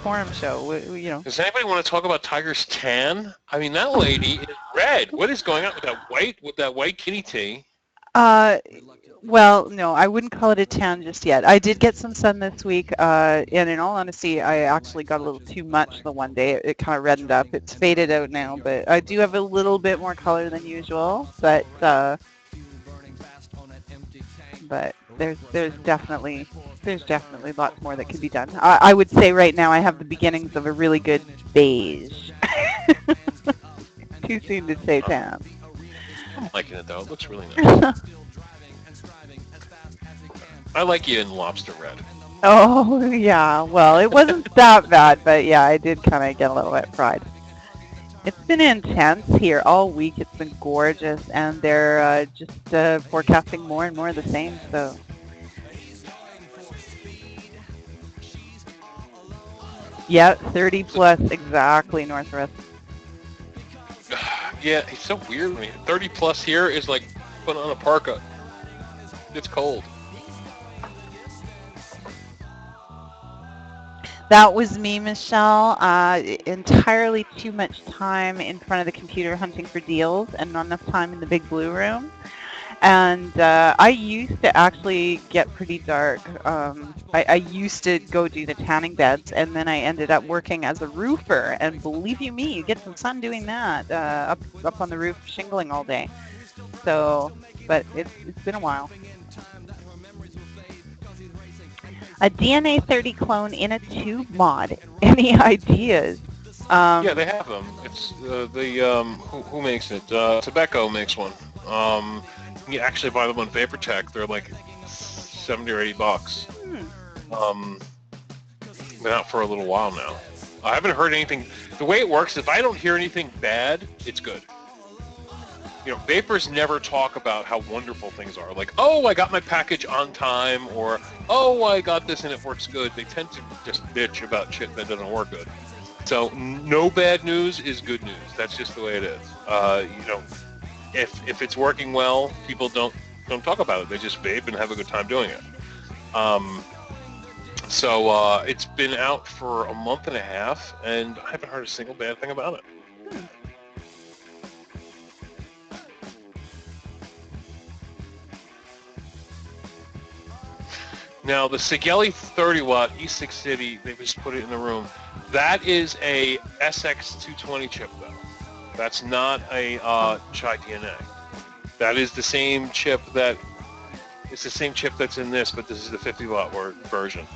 B: forum show. You know.
A: Does anybody want to talk about Tyger's tan? I mean, that lady is red. What is going on with that white kitty tea?
B: Well, no, I wouldn't call it a tan just yet. I did get some sun this week, and in all honesty, I actually got a little too much the one day. It kind of reddened up. It's faded out now, but I do have a little bit more color than usual. But there's definitely lots more that could be done. I would say right now I have the beginnings of a really good beige. Too soon to say tan.
A: I'm liking it though. It looks really nice. I like you in lobster red.
B: Oh, yeah. Well, it wasn't that bad, but yeah, I did kind of get a little bit fried. It's been intense here all week. It's been gorgeous, and they're just forecasting more and more of the same, so. Yeah, 30 plus, exactly, Northwest.
A: Yeah, it's so weird. I mean, 30 plus here is like putting on a parka. It's cold.
B: That was me, Michelle. Entirely too much time in front of the computer hunting for deals and not enough time in the big blue room. And I used to actually get pretty dark. I used to go do the tanning beds, and then I ended up working as a roofer. And believe you me, you get some sun doing that, up on the roof shingling all day. So, but it's been a while. A DNA 30 clone in a tube mod. Any ideas?
A: Yeah, they have them. It's who makes it? Tobacco makes one. You can actually buy them on Vapor Tech. They're like $70 or $80. Been out for a little while now. I haven't heard anything. The way it works, if I don't hear anything bad, it's good. You know, vapors never talk about how wonderful things are. Like, oh, I got my package on time, or oh, I got this and it works good. They tend to just bitch about shit that doesn't work good. So no bad news is good news. That's just the way it is. You know, if it's working well, people don't talk about it. They just vape and have a good time doing it. So it's been out for a month and a half, and I haven't heard a single bad thing about it. Now the Sigeli 30 watt e-cig City, they just put it in the room. That is a SX220 chip though. That's not a Chai DNA. That is the same chip that, it's the same chip that's in this, but this is the 50 watt version.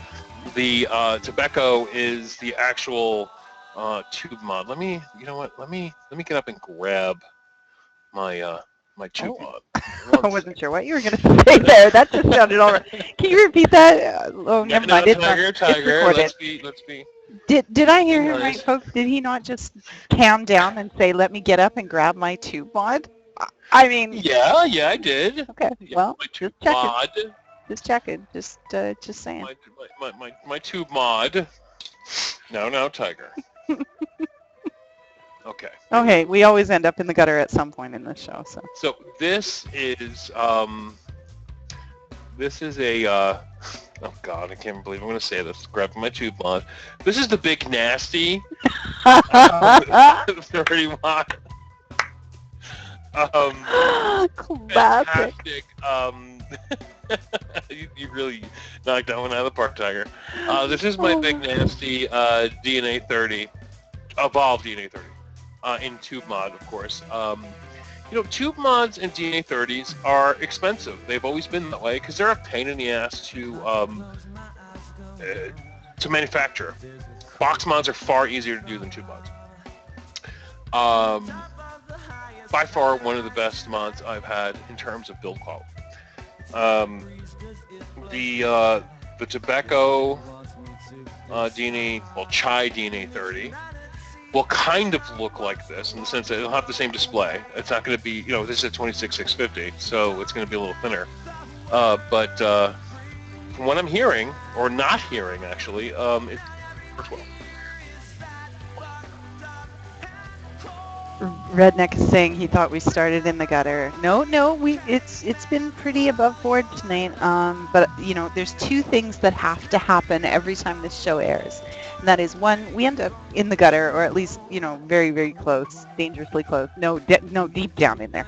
A: The Tobacco is the actual tube mod. Let me, you know what? Let me get up and grab my my tube mod.
B: I wasn't sure what you were going to say there. That just sounded all right. Can you repeat that? Oh, never mind. It's
A: Tyger.
B: Let's
A: be.
B: Did I hear him
A: nice.
B: right, folks? Did he not just calm down and say, "Let me get up and grab my tube mod"? I mean.
A: Yeah, I did.
B: Okay.
A: Yeah,
B: well,
A: my tube
B: just checking.
A: mod.
B: Just checking. Just saying.
A: My tube mod. No, Tyger. Okay.
B: Okay, we always end up in the gutter at some point in this show.
A: So this is a oh god, I can't believe I'm going to say this. Grab my tube mod. This is the Big Nasty 30 watt.
B: Classic.
A: Fantastic. You really knocked that one out of the park, Tyger. This is my Big Nasty DNA 30, Evolved DNA 30. In tube mod, of course. You know, tube mods and DNA 30s are expensive. They've always been that way because they're a pain in the ass to manufacture. Box mods are far easier to do than tube mods. By far, one of the best mods I've had in terms of build quality. The Tobacco DNA, well, Chai DNA 30. Will kind of look like this in the sense that it'll have the same display. It's not going to be, you know, this is a 26650, so it's going to be a little thinner. But from what I'm hearing, or not hearing actually, it works well.
B: Redneck is saying he thought we started in the gutter. No, it's been pretty above board tonight. But you know, there's two things that have to happen every time this show airs. And that is, one, we end up in the gutter, or at least, you know, very, very close, dangerously close. No, deep down in there.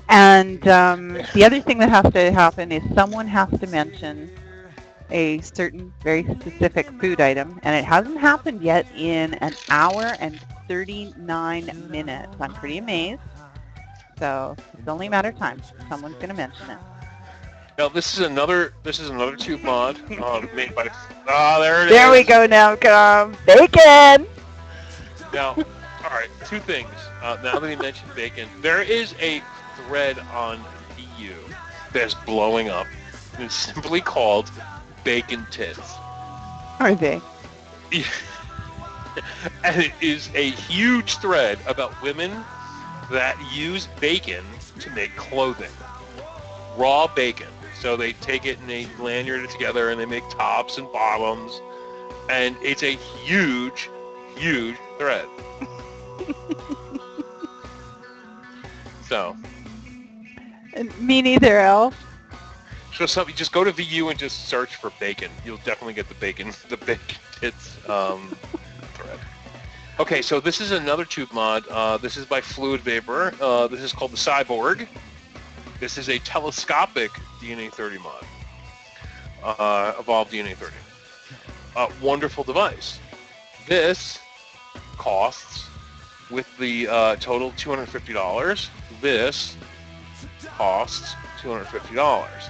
B: And the other thing that has to happen is someone has to mention a certain very specific food item, and it hasn't happened yet in an hour and 39 minutes. I'm pretty amazed. So it's only a matter of time. Someone's going to mention it.
A: Now this is another tube mod made by. There it is.
B: There we go. Now come bacon.
A: Now, all right, two things. Now that he mentioned bacon, there is a thread on VU that's blowing up, and it's simply called Bacon Tits.
B: Are they?
A: And it is a huge thread about women that use bacon to make clothing. Raw bacon. So they take it and they lanyard it together and they make tops and bottoms. And it's a huge, huge thread. So.
B: Me neither, Elf.
A: So just go to VU and just search for bacon. You'll definitely get the bacon tits thread. Okay, so this is another tube mod. This is by Fluid Vapor. This is called the Cyborg. This is a telescopic DNA 30 mod. Evolved DNA 30. Wonderful device. This costs, with the total $250. This costs $250.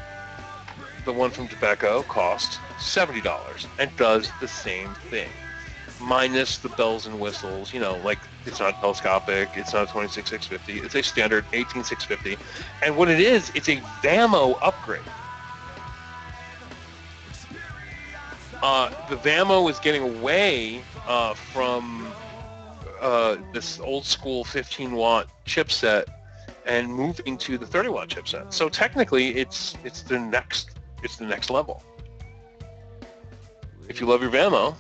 A: The one from Tobacco costs $70 and does the same thing, minus the bells and whistles. You know, like it's not telescopic, it's not a 26650, it's a standard 18650, and what it is, it's a VAMO upgrade. The VAMO is getting away from this old school 15 watt chipset and moving to the 30 watt chipset. So technically, it's the next level. If you love your VAMO,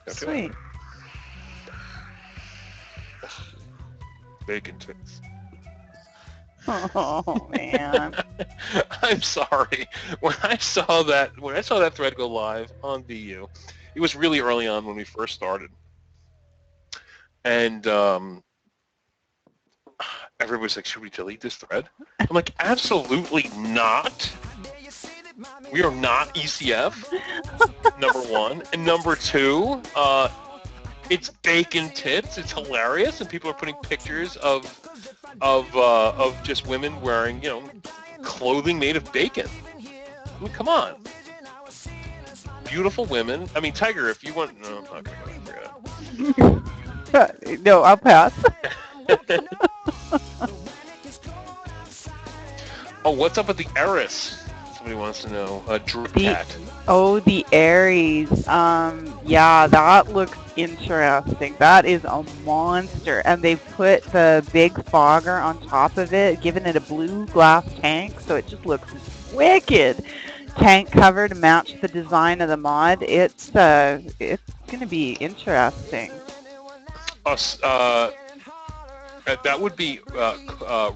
B: sweet.
A: Bacon tits.
B: Oh man.
A: I'm sorry. When I saw that thread go live on VU, it was really early on when we first started, and everybody's like, "Should we delete this thread?" I'm like, "Absolutely not." We are not ECF. Number one, and number two, it's bacon tits. It's hilarious, and people are putting pictures of just women wearing, clothing made of bacon. I mean, come on. Beautiful women. I mean, Tyger, if you want, no, I'm not gonna forget it.
B: No, I'll pass.
A: Oh, what's up with the Eris? Somebody wants to know. Drip Cat.
B: The Aries. Yeah, that looks interesting. That is a monster. And they put the big fogger on top of it, giving it a blue glass tank, so it just looks wicked. Tank cover to match the design of the mod. It's going to be interesting.
A: That would be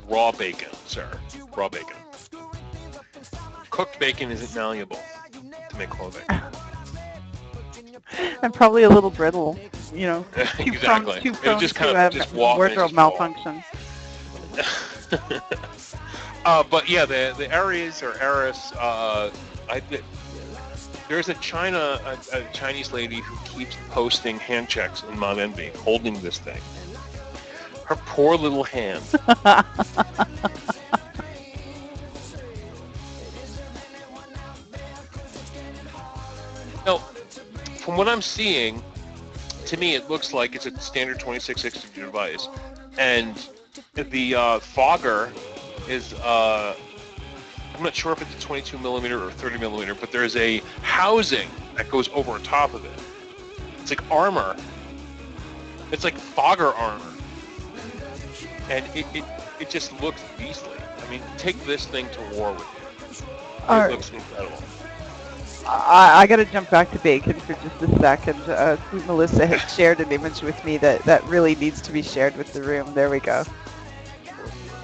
A: raw bacon, sir. Raw bacon. Cooked bacon isn't malleable to make clothing.
B: And probably a little brittle,
A: Exactly.
B: Too prone
A: just
B: to
A: kind of
B: wardrobe malfunction.
A: But yeah, the Aries or Eris, there's a Chinese lady who keeps posting hand checks in Mod Envy, holding this thing. Her poor little hand. Now, from what I'm seeing, to me it looks like it's a standard 2660 device, and the fogger is, I'm not sure if it's a 22 millimeter or 30 millimeter, but there's a housing that goes over top of it. It's like armor. It's like fogger armor. And it just looks beastly. I mean, take this thing to war with you. It looks incredible.
B: I got to jump back to bacon for just a second. Sweet Melissa has shared an image with me that really needs to be shared with the room. There we go.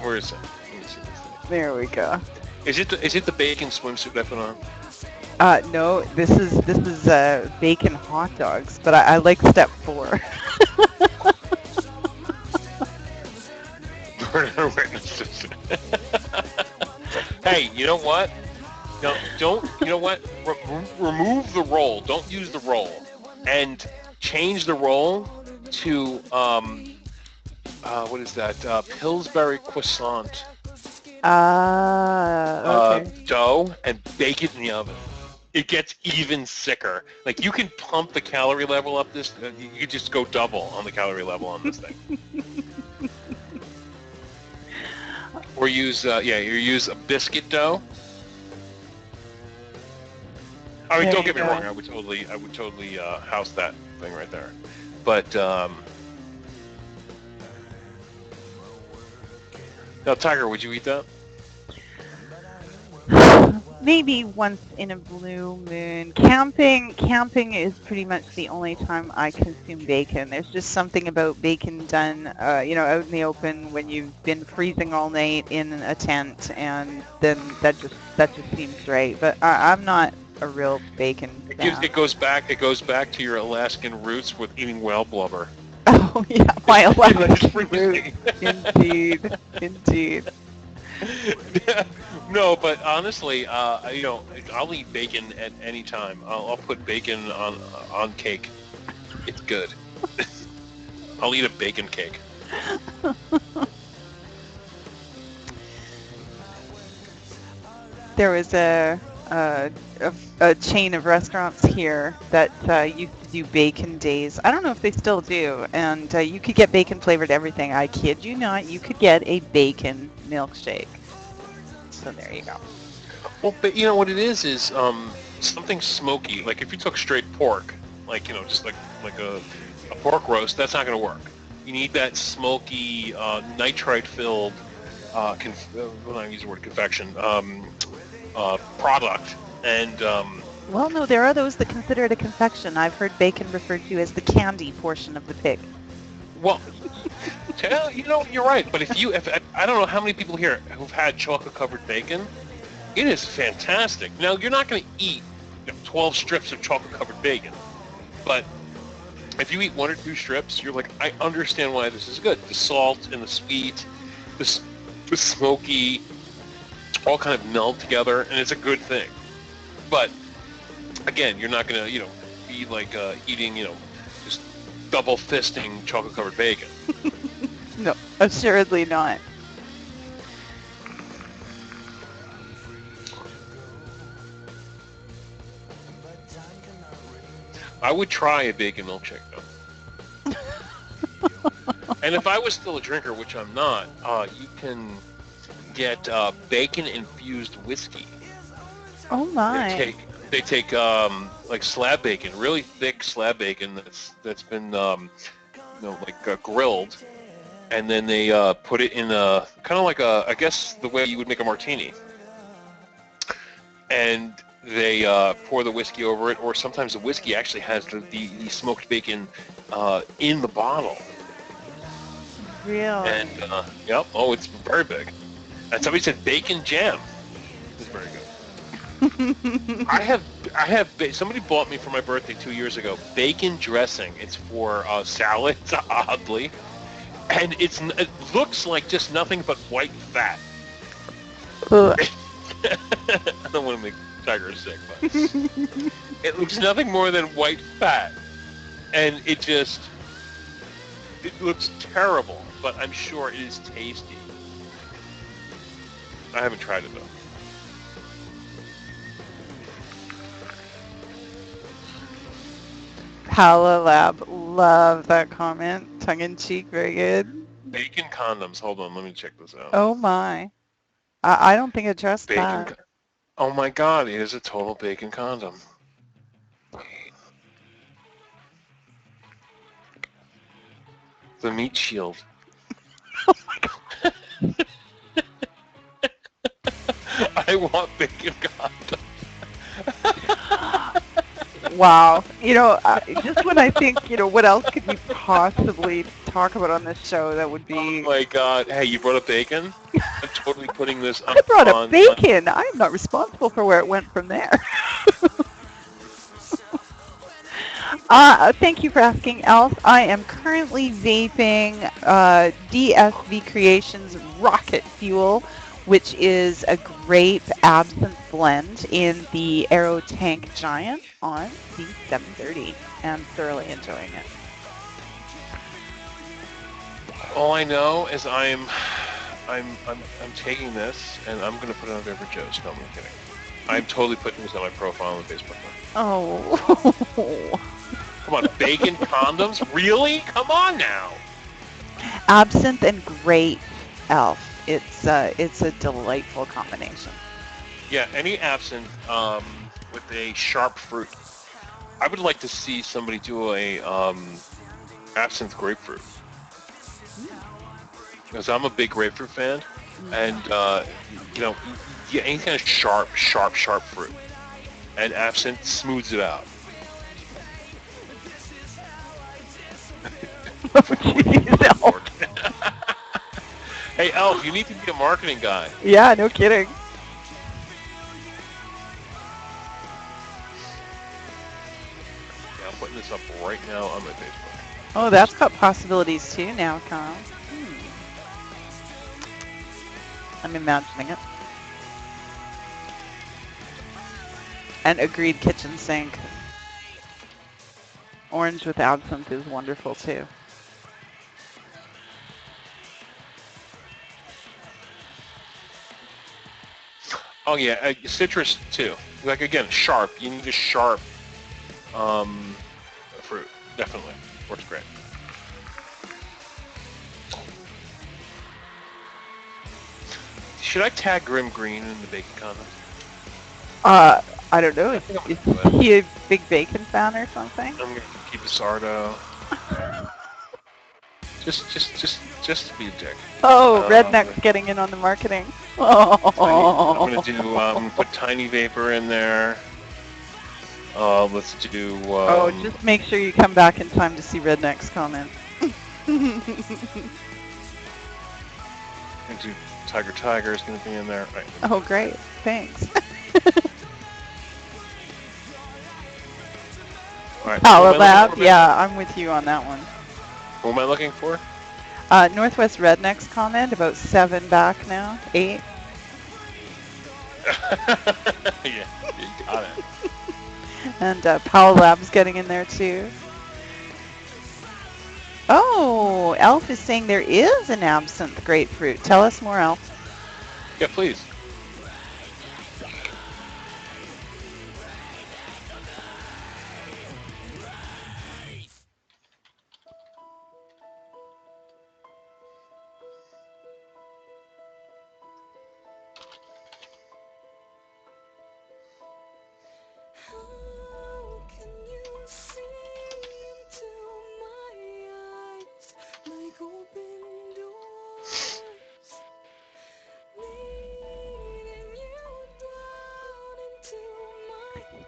A: Where is it?
B: There we go.
A: Is it the bacon swimsuit I put on?
B: No, this is bacon hot dogs, but I like step 4.
A: Murder witnesses. Hey, you know what? No, don't. You know what? Remove the roll. Don't use the roll, and change the roll to what is that? Pillsbury croissant.
B: Okay.
A: Dough, and bake it in the oven. It gets even sicker. Like, you can pump the calorie level up this. You could just go double on the calorie level on this thing. Or use use a biscuit dough. I mean, don't get me wrong. I would totally house that thing right there. But now, Tyger, would you eat that?
B: Maybe once in a blue moon. Camping is pretty much the only time I consume bacon. There's just something about bacon done, out in the open when you've been freezing all night in a tent, and then that just seems right. But I'm not a real bacon fan.
A: It goes back to your Alaskan roots with eating whale blubber.
B: Oh yeah, my Alaskan roots. Indeed.
A: No, but honestly, I'll eat bacon at any time. I'll put bacon on cake. It's good. I'll eat a bacon cake.
B: There was a chain of restaurants here that used to do bacon days. I don't know if they still do. And you could get bacon flavored everything. I kid you not. You could get a bacon milkshake. So there you go.
A: Well, but you know what it is something smoky. Like if you took straight pork, just like a pork roast, that's not going to work. You need that smoky, nitrite-filled, when I use the word confection, product. And
B: well, no, there are those that consider it a confection. I've heard bacon referred to as the candy portion of the pig.
A: Well, you're right. But if I don't know how many people here who've had chocolate-covered bacon. It is fantastic. Now, you're not going to eat 12 strips of chocolate-covered bacon, but if you eat 1 or 2 strips, you're like, I understand why this is good. The salt and the sweet, the smoky, all kind of meld together, and it's a good thing. But again, you're not gonna, be like eating, just double fisting chocolate covered bacon.
B: No, assuredly not.
A: I would try a bacon milkshake though. And if I was still a drinker, which I'm not, you can get bacon infused whiskey.
B: Oh my!
A: They take like slab bacon, really thick slab bacon that's been grilled, and then they put it in a kind of like I guess the way you would make a martini, and they pour the whiskey over it, or sometimes the whiskey actually has the smoked bacon in the bottle.
B: Really?
A: And yep, it's very big. And somebody said bacon jam is very good. I have somebody bought me for my birthday 2 years ago bacon dressing. It's for salads, oddly, and it looks like just nothing but white fat. I don't want to make Tyger sick, but it looks nothing more than white fat, and it looks terrible. But I'm sure it is tasty. I haven't tried it though.
B: Palalab, love that comment. Tongue in cheek, very good.
A: Bacon condoms. Hold on, let me check this out.
B: Oh my. I don't think I trust that.
A: Oh my god, it is a total bacon condom. The meat shield.
B: Oh my god.
A: I want bacon condoms.
B: Wow. Just when I think, what else could we possibly talk about on this show that would be...
A: Oh my god. Hey, you brought up bacon? I'm totally putting this on.
B: I brought up bacon. I am not responsible for where it went from there. Thank you for asking, Elf. I am currently vaping DSV Creations Rocket Fuel, which is a grape absinthe blend in the Aero Tank Giant on the 730, and thoroughly enjoying it.
A: All I know is I'm taking this and I'm gonna put it on VaporJoe. No, I'm kidding. I'm totally putting this on my profile on Facebook.
B: Oh.
A: Come on, bacon condoms? Really? Come on now.
B: Absinthe and grape, Elf. It's a delightful combination.
A: Yeah, any absinthe with a sharp fruit. I would like to see somebody do a absinthe grapefruit. Because I'm a big grapefruit fan, and any kind of sharp fruit, and absinthe smooths it out. Hey, Elf, you need to be a marketing guy.
B: Yeah, no kidding.
A: Yeah, I'm putting this up right now on my Facebook.
B: Oh, that's got possibilities too now, Carl. I'm imagining it. And agreed, kitchen sink. Orange with absinthe is wonderful too.
A: Oh yeah, citrus too. Like again, sharp. You need a sharp fruit. Definitely works great. Should I tag Grim Green in the bacon condoms?
B: I don't know. Is he a big bacon fan or something?
A: I'm gonna keep a Sardo. just to be a dick.
B: Oh, Redneck's getting in on the marketing. Oh.
A: I'm gonna put Tiny Vapor in there. Let's do.
B: Just make sure you come back in time to see Redneck's comment.
A: And do TygerTyger is gonna be in there. Right.
B: Oh, great! Thanks.
A: Right.
B: Power Lab, yeah, I'm with you on that one.
A: Who am I looking for?
B: Northwest Redneck's comment, about 7 back now, 8.
A: Yeah, you got it.
B: And Powell Lab's getting in there too. Oh, Elf is saying there is an absinthe grapefruit. Tell us more, Elf.
A: Yeah, please.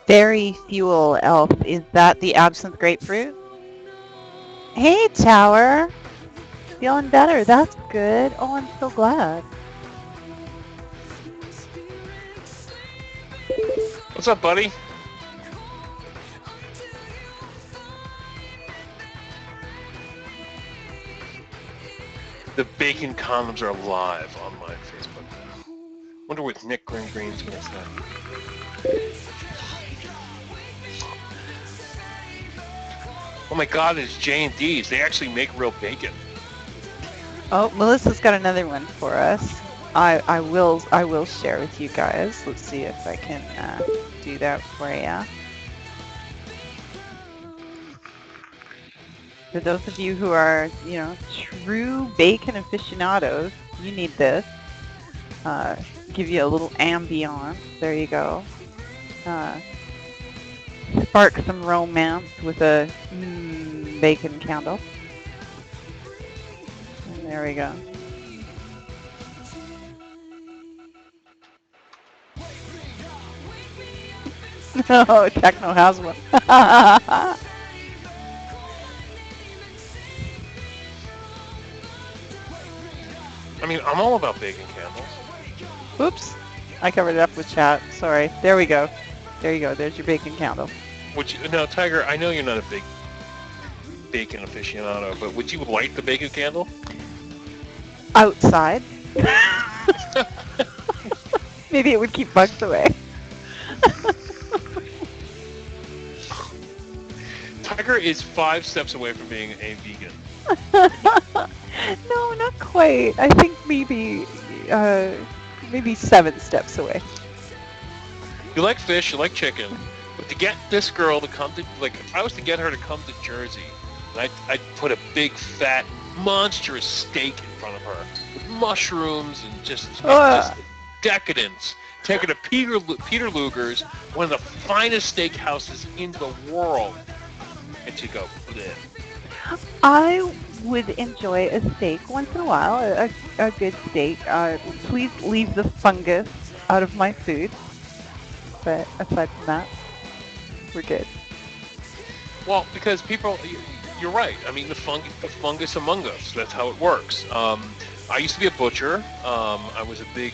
B: Berry Fuel, Elf. Is that the absinthe grapefruit? Hey, Tower. Feeling better. That's good. Oh, I'm so glad.
A: What's up, buddy? The bacon condoms are live on my Facebook now. Wonder what Nick Green's gonna say. Oh my God, it's J&D's. They actually make real bacon.
B: Oh, Melissa's got another one for us. I will share with you guys. Let's see if I can do that for you. For those of you who are, true bacon aficionados, you need this. Give you a little ambiance. There you go. Spark some romance with a bacon candle. And there we go. Oh, Techno has one.
A: I mean, I'm all about bacon candles.
B: Oops. I covered it up with chat. Sorry. There we go. There you go. There's your bacon candle.
A: Now, Tyger, I know you're not a big bacon aficionado, but would you light the bacon candle?
B: Outside. Maybe it would keep bugs away.
A: Tyger is 5 steps away from being a vegan.
B: No, not quite. I think maybe 7 steps away.
A: You like fish, you like chicken, but to get this girl to come to, if I was to get her to come to Jersey, I'd put a big, fat, monstrous steak in front of her with mushrooms and just decadence. Take her to Peter Luger's, one of the finest steakhouses in the world, and she'd go, bleh.
B: I would enjoy a steak once in a while, a good steak. Please leave the fungus out of my food. But aside from that, we're good.
A: Well, because people, you're right. I mean, the fungus among us. That's how it works. I used to be a butcher. I was a big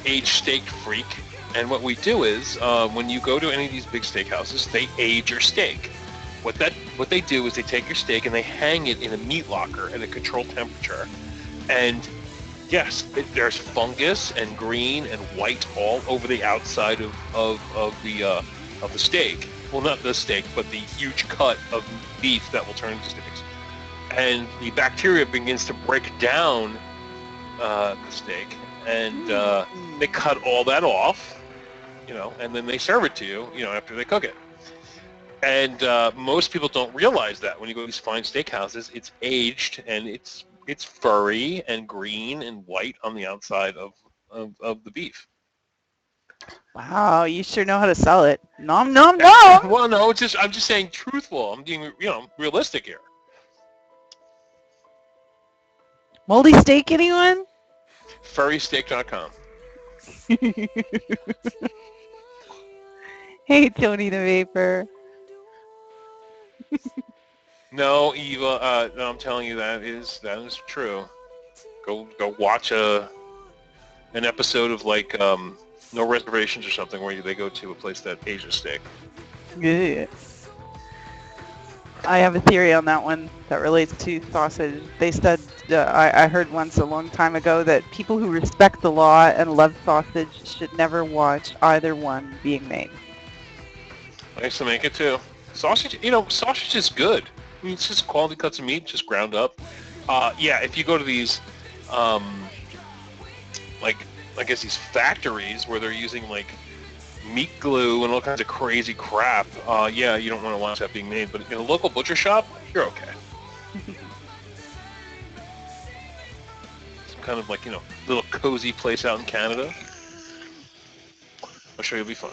A: aged steak freak. And what we do is, when you go to any of these big steakhouses, they age your steak. What they do is they take your steak and they hang it in a meat locker at a controlled temperature. And yes, there's fungus and green and white all over the outside of the steak. Well, not the steak, but the huge cut of beef that will turn into steaks. And the bacteria begins to break down the steak, and they cut all that off, and then they serve it to you, after they cook it. And most people don't realize that when you go to these fine steakhouses, it's aged and it's furry and green and white on the outside of the beef.
B: Wow, you sure know how to sell it. Nom nom nom.
A: Well, no, I'm just saying truthful. I'm being realistic here.
B: Moldy steak, anyone?
A: Furrysteak.com.
B: Hey, Tony the Vapor.
A: No, Eva. No, I'm telling you that is true. Go watch an episode of No Reservations or something where they go to a place that ages steak.
B: Yeah. I have a theory on that one that relates to sausage. They said I heard once a long time ago that people who respect the law and love sausage should never watch either one being made.
A: I used to make it too. Sausage, sausage is good. I mean, it's just quality cuts of meat, just ground up. Yeah, if you go to these, like, I guess these factories where they're using, like, meat glue and all kinds of crazy crap, yeah, you don't want to watch that being made. But in a local butcher shop, you're okay. Some kind of, like, little cozy place out in Canada. I'm sure you'll be fine.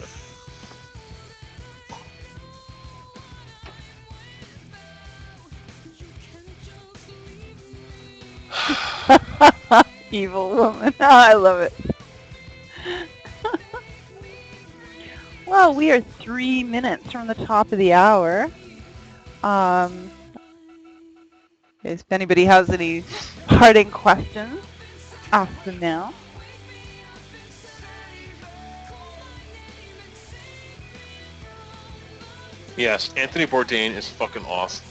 B: Evil woman. Oh, I love it. Well, we are 3 minutes from the top of the hour. If anybody has any parting questions, ask them now.
A: Yes, Anthony Bourdain is fucking awesome.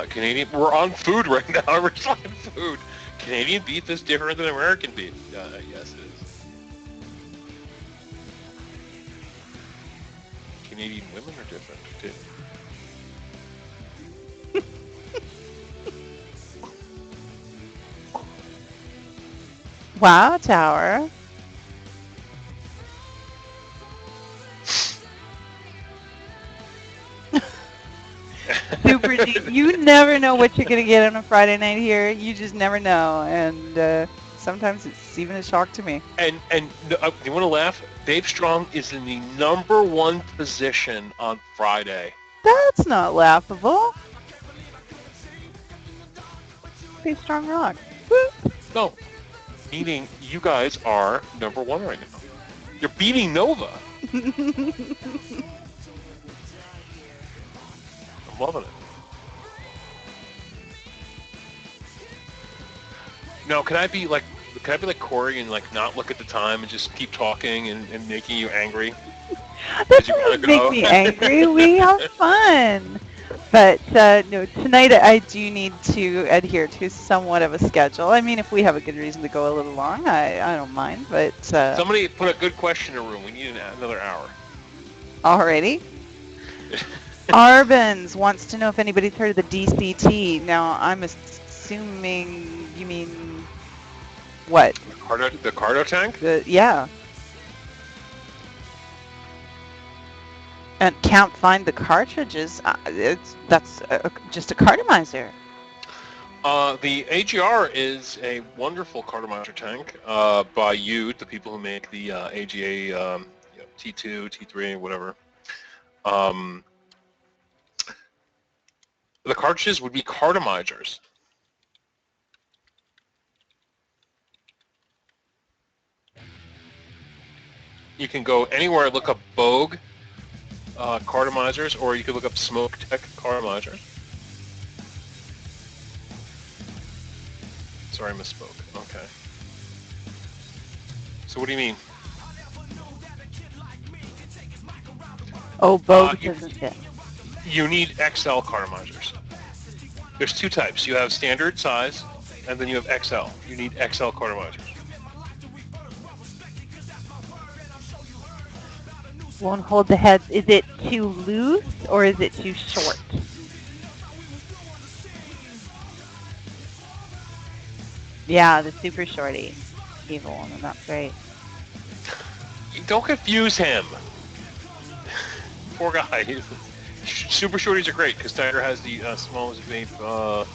A: Canadian, we're on food right now. We're talking food. Canadian beef is different than American beef. Yes, it is. Canadian women are different too.
B: Wow, Tower. Super deep. You never know what you're going to get on a Friday night here. You just never know. And sometimes it's even a shock to me.
A: And you want to laugh? VapeStrong is in the #1 position on Friday.
B: That's not laughable. VapeStrong rock. Woo.
A: No. Meaning you guys are #1 right now. You're beating Nova. I'm loving it. No, can I be like Cory and like not look at the time and just keep talking and making you angry?
B: That doesn't make me angry. We have fun. But no, tonight I do need to adhere to somewhat of a schedule. I mean, if we have a good reason to go a little long, I don't mind. But
A: somebody put a good question in the room. We need another hour.
B: Alrighty. Arbans wants to know if anybody's heard of the DCT. Now, I'm assuming you mean what?
A: The cargo tank?
B: Yeah. And can't find the cartridges. That's just a cartomizer.
A: The AGR is a wonderful cartomizer tank by you, the people who make the AGA T2, T3, whatever. The cartridges would be cartomizers. You can go anywhere, look up Bogue cartomizers, or you could look up Smoke Tech cartomizers. Sorry, I misspoke. Okay. So what do you mean?
B: Oh, Bogue doesn't fit.
A: You need XL cartomizers. There's two types. You have standard size, and then you have XL. You need XL cartomizers.
B: Won't hold the heads. Is it too loose or is it too short? Yeah, the super shorty. Evil woman, that's great.
A: Don't confuse him. Poor guy. Super shorties are great because Tyger has the smallest vape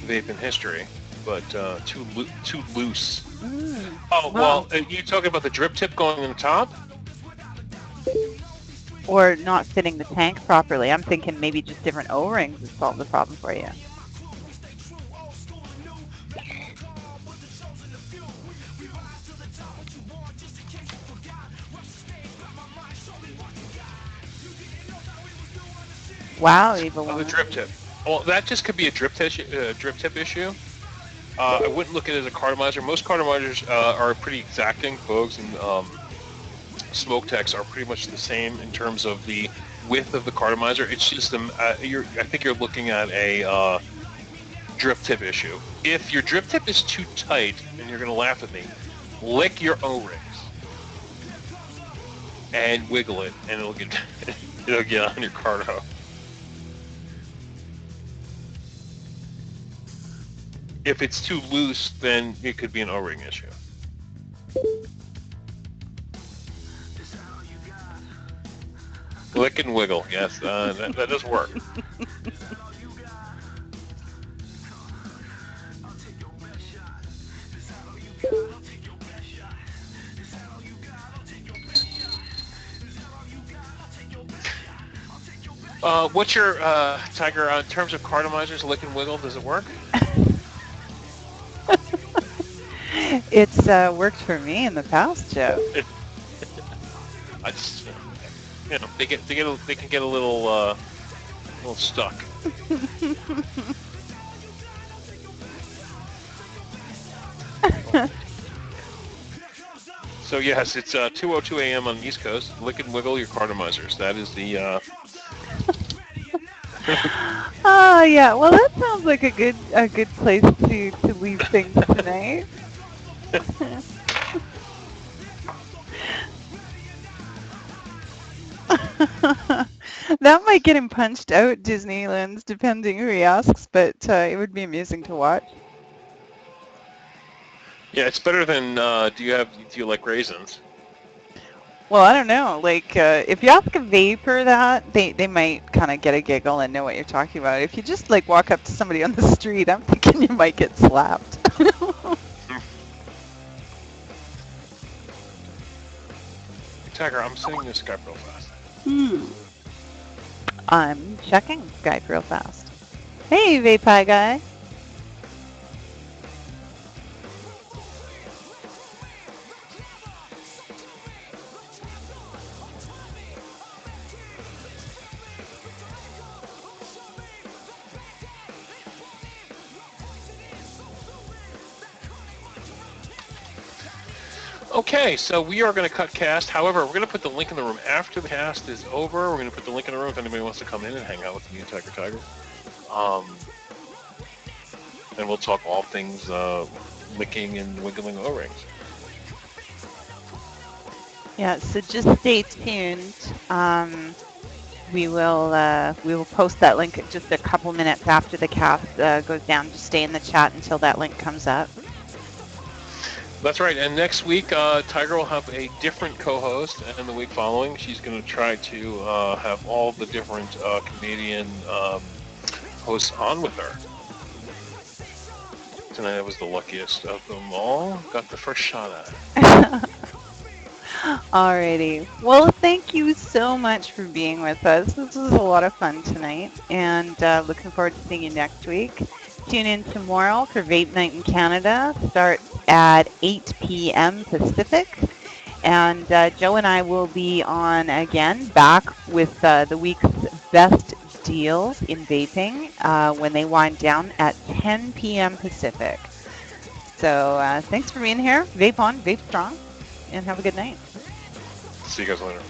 A: in history, but too loose. Oh, well, you talking about the drip tip going on the top?
B: Or not fitting the tank properly. I'm thinking maybe just different O-rings would solve the problem for you. Wow, evil woman.
A: The drip tip. Well, that just could be a drip tip issue. I wouldn't look at it as a cartomizer. Most cartomizers are pretty exacting. Bogues and Smoke Techs are pretty much the same in terms of the width of the cartomizer. It's just I think you're looking at a drip tip issue. If your drip tip is too tight, and you're going to laugh at me, lick your O-rings and wiggle it, and it'll get on your carto. If it's too loose, then it could be an O-ring issue. Lick and wiggle, yes, that does work. What's your Tyger in terms of cartomizers? Lick and wiggle, does it work?
B: It's worked for me in the past, Joe.
A: I just, they can get a little stuck. So yes, it's 2:02 a.m. on the East Coast. Lick and wiggle your cartomizers. That is the.
B: Oh yeah, well that sounds like a good place to leave things tonight. That might get him punched out, Disneyland's, depending who he asks, but it would be amusing to watch.
A: Yeah, it's better than. Do you like raisins?
B: Well, I don't know. Like, if you ask a vapor that, they might kind of get a giggle and know what you're talking about. If you just like walk up to somebody on the street, I'm thinking you might get slapped.
A: Tyger, I'm sending you Skype real fast.
B: I'm checking Skype real fast. Hey, Vape Pie guy.
A: Okay, so we are going to cut cast. However, we're going to put the link in the room after the cast is over. We're going to put the link in the room if anybody wants to come in and hang out with me and TygerTyger. And we'll talk all things licking and wiggling O-rings.
B: Yeah, so just stay tuned. We will post that link just a couple minutes after the cast goes down. Just stay in the chat until that link comes up.
A: That's right, and next week, Tyger will have a different co-host, and the week following, she's going to try to have all the different Canadian hosts on with her. Tonight I was the luckiest of them all. Got the first shot at it.
B: Alrighty. Well, thank you so much for being with us. This was a lot of fun tonight, and looking forward to seeing you next week. Tune in tomorrow for Vape Night in Canada. Starts at 8 p.m. Pacific. And Joe and I will be on again, back with the week's best deals in vaping when they wind down at 10 p.m. Pacific. So thanks for being here. Vape on, VapeStrong, and have a good night.
A: See you guys later.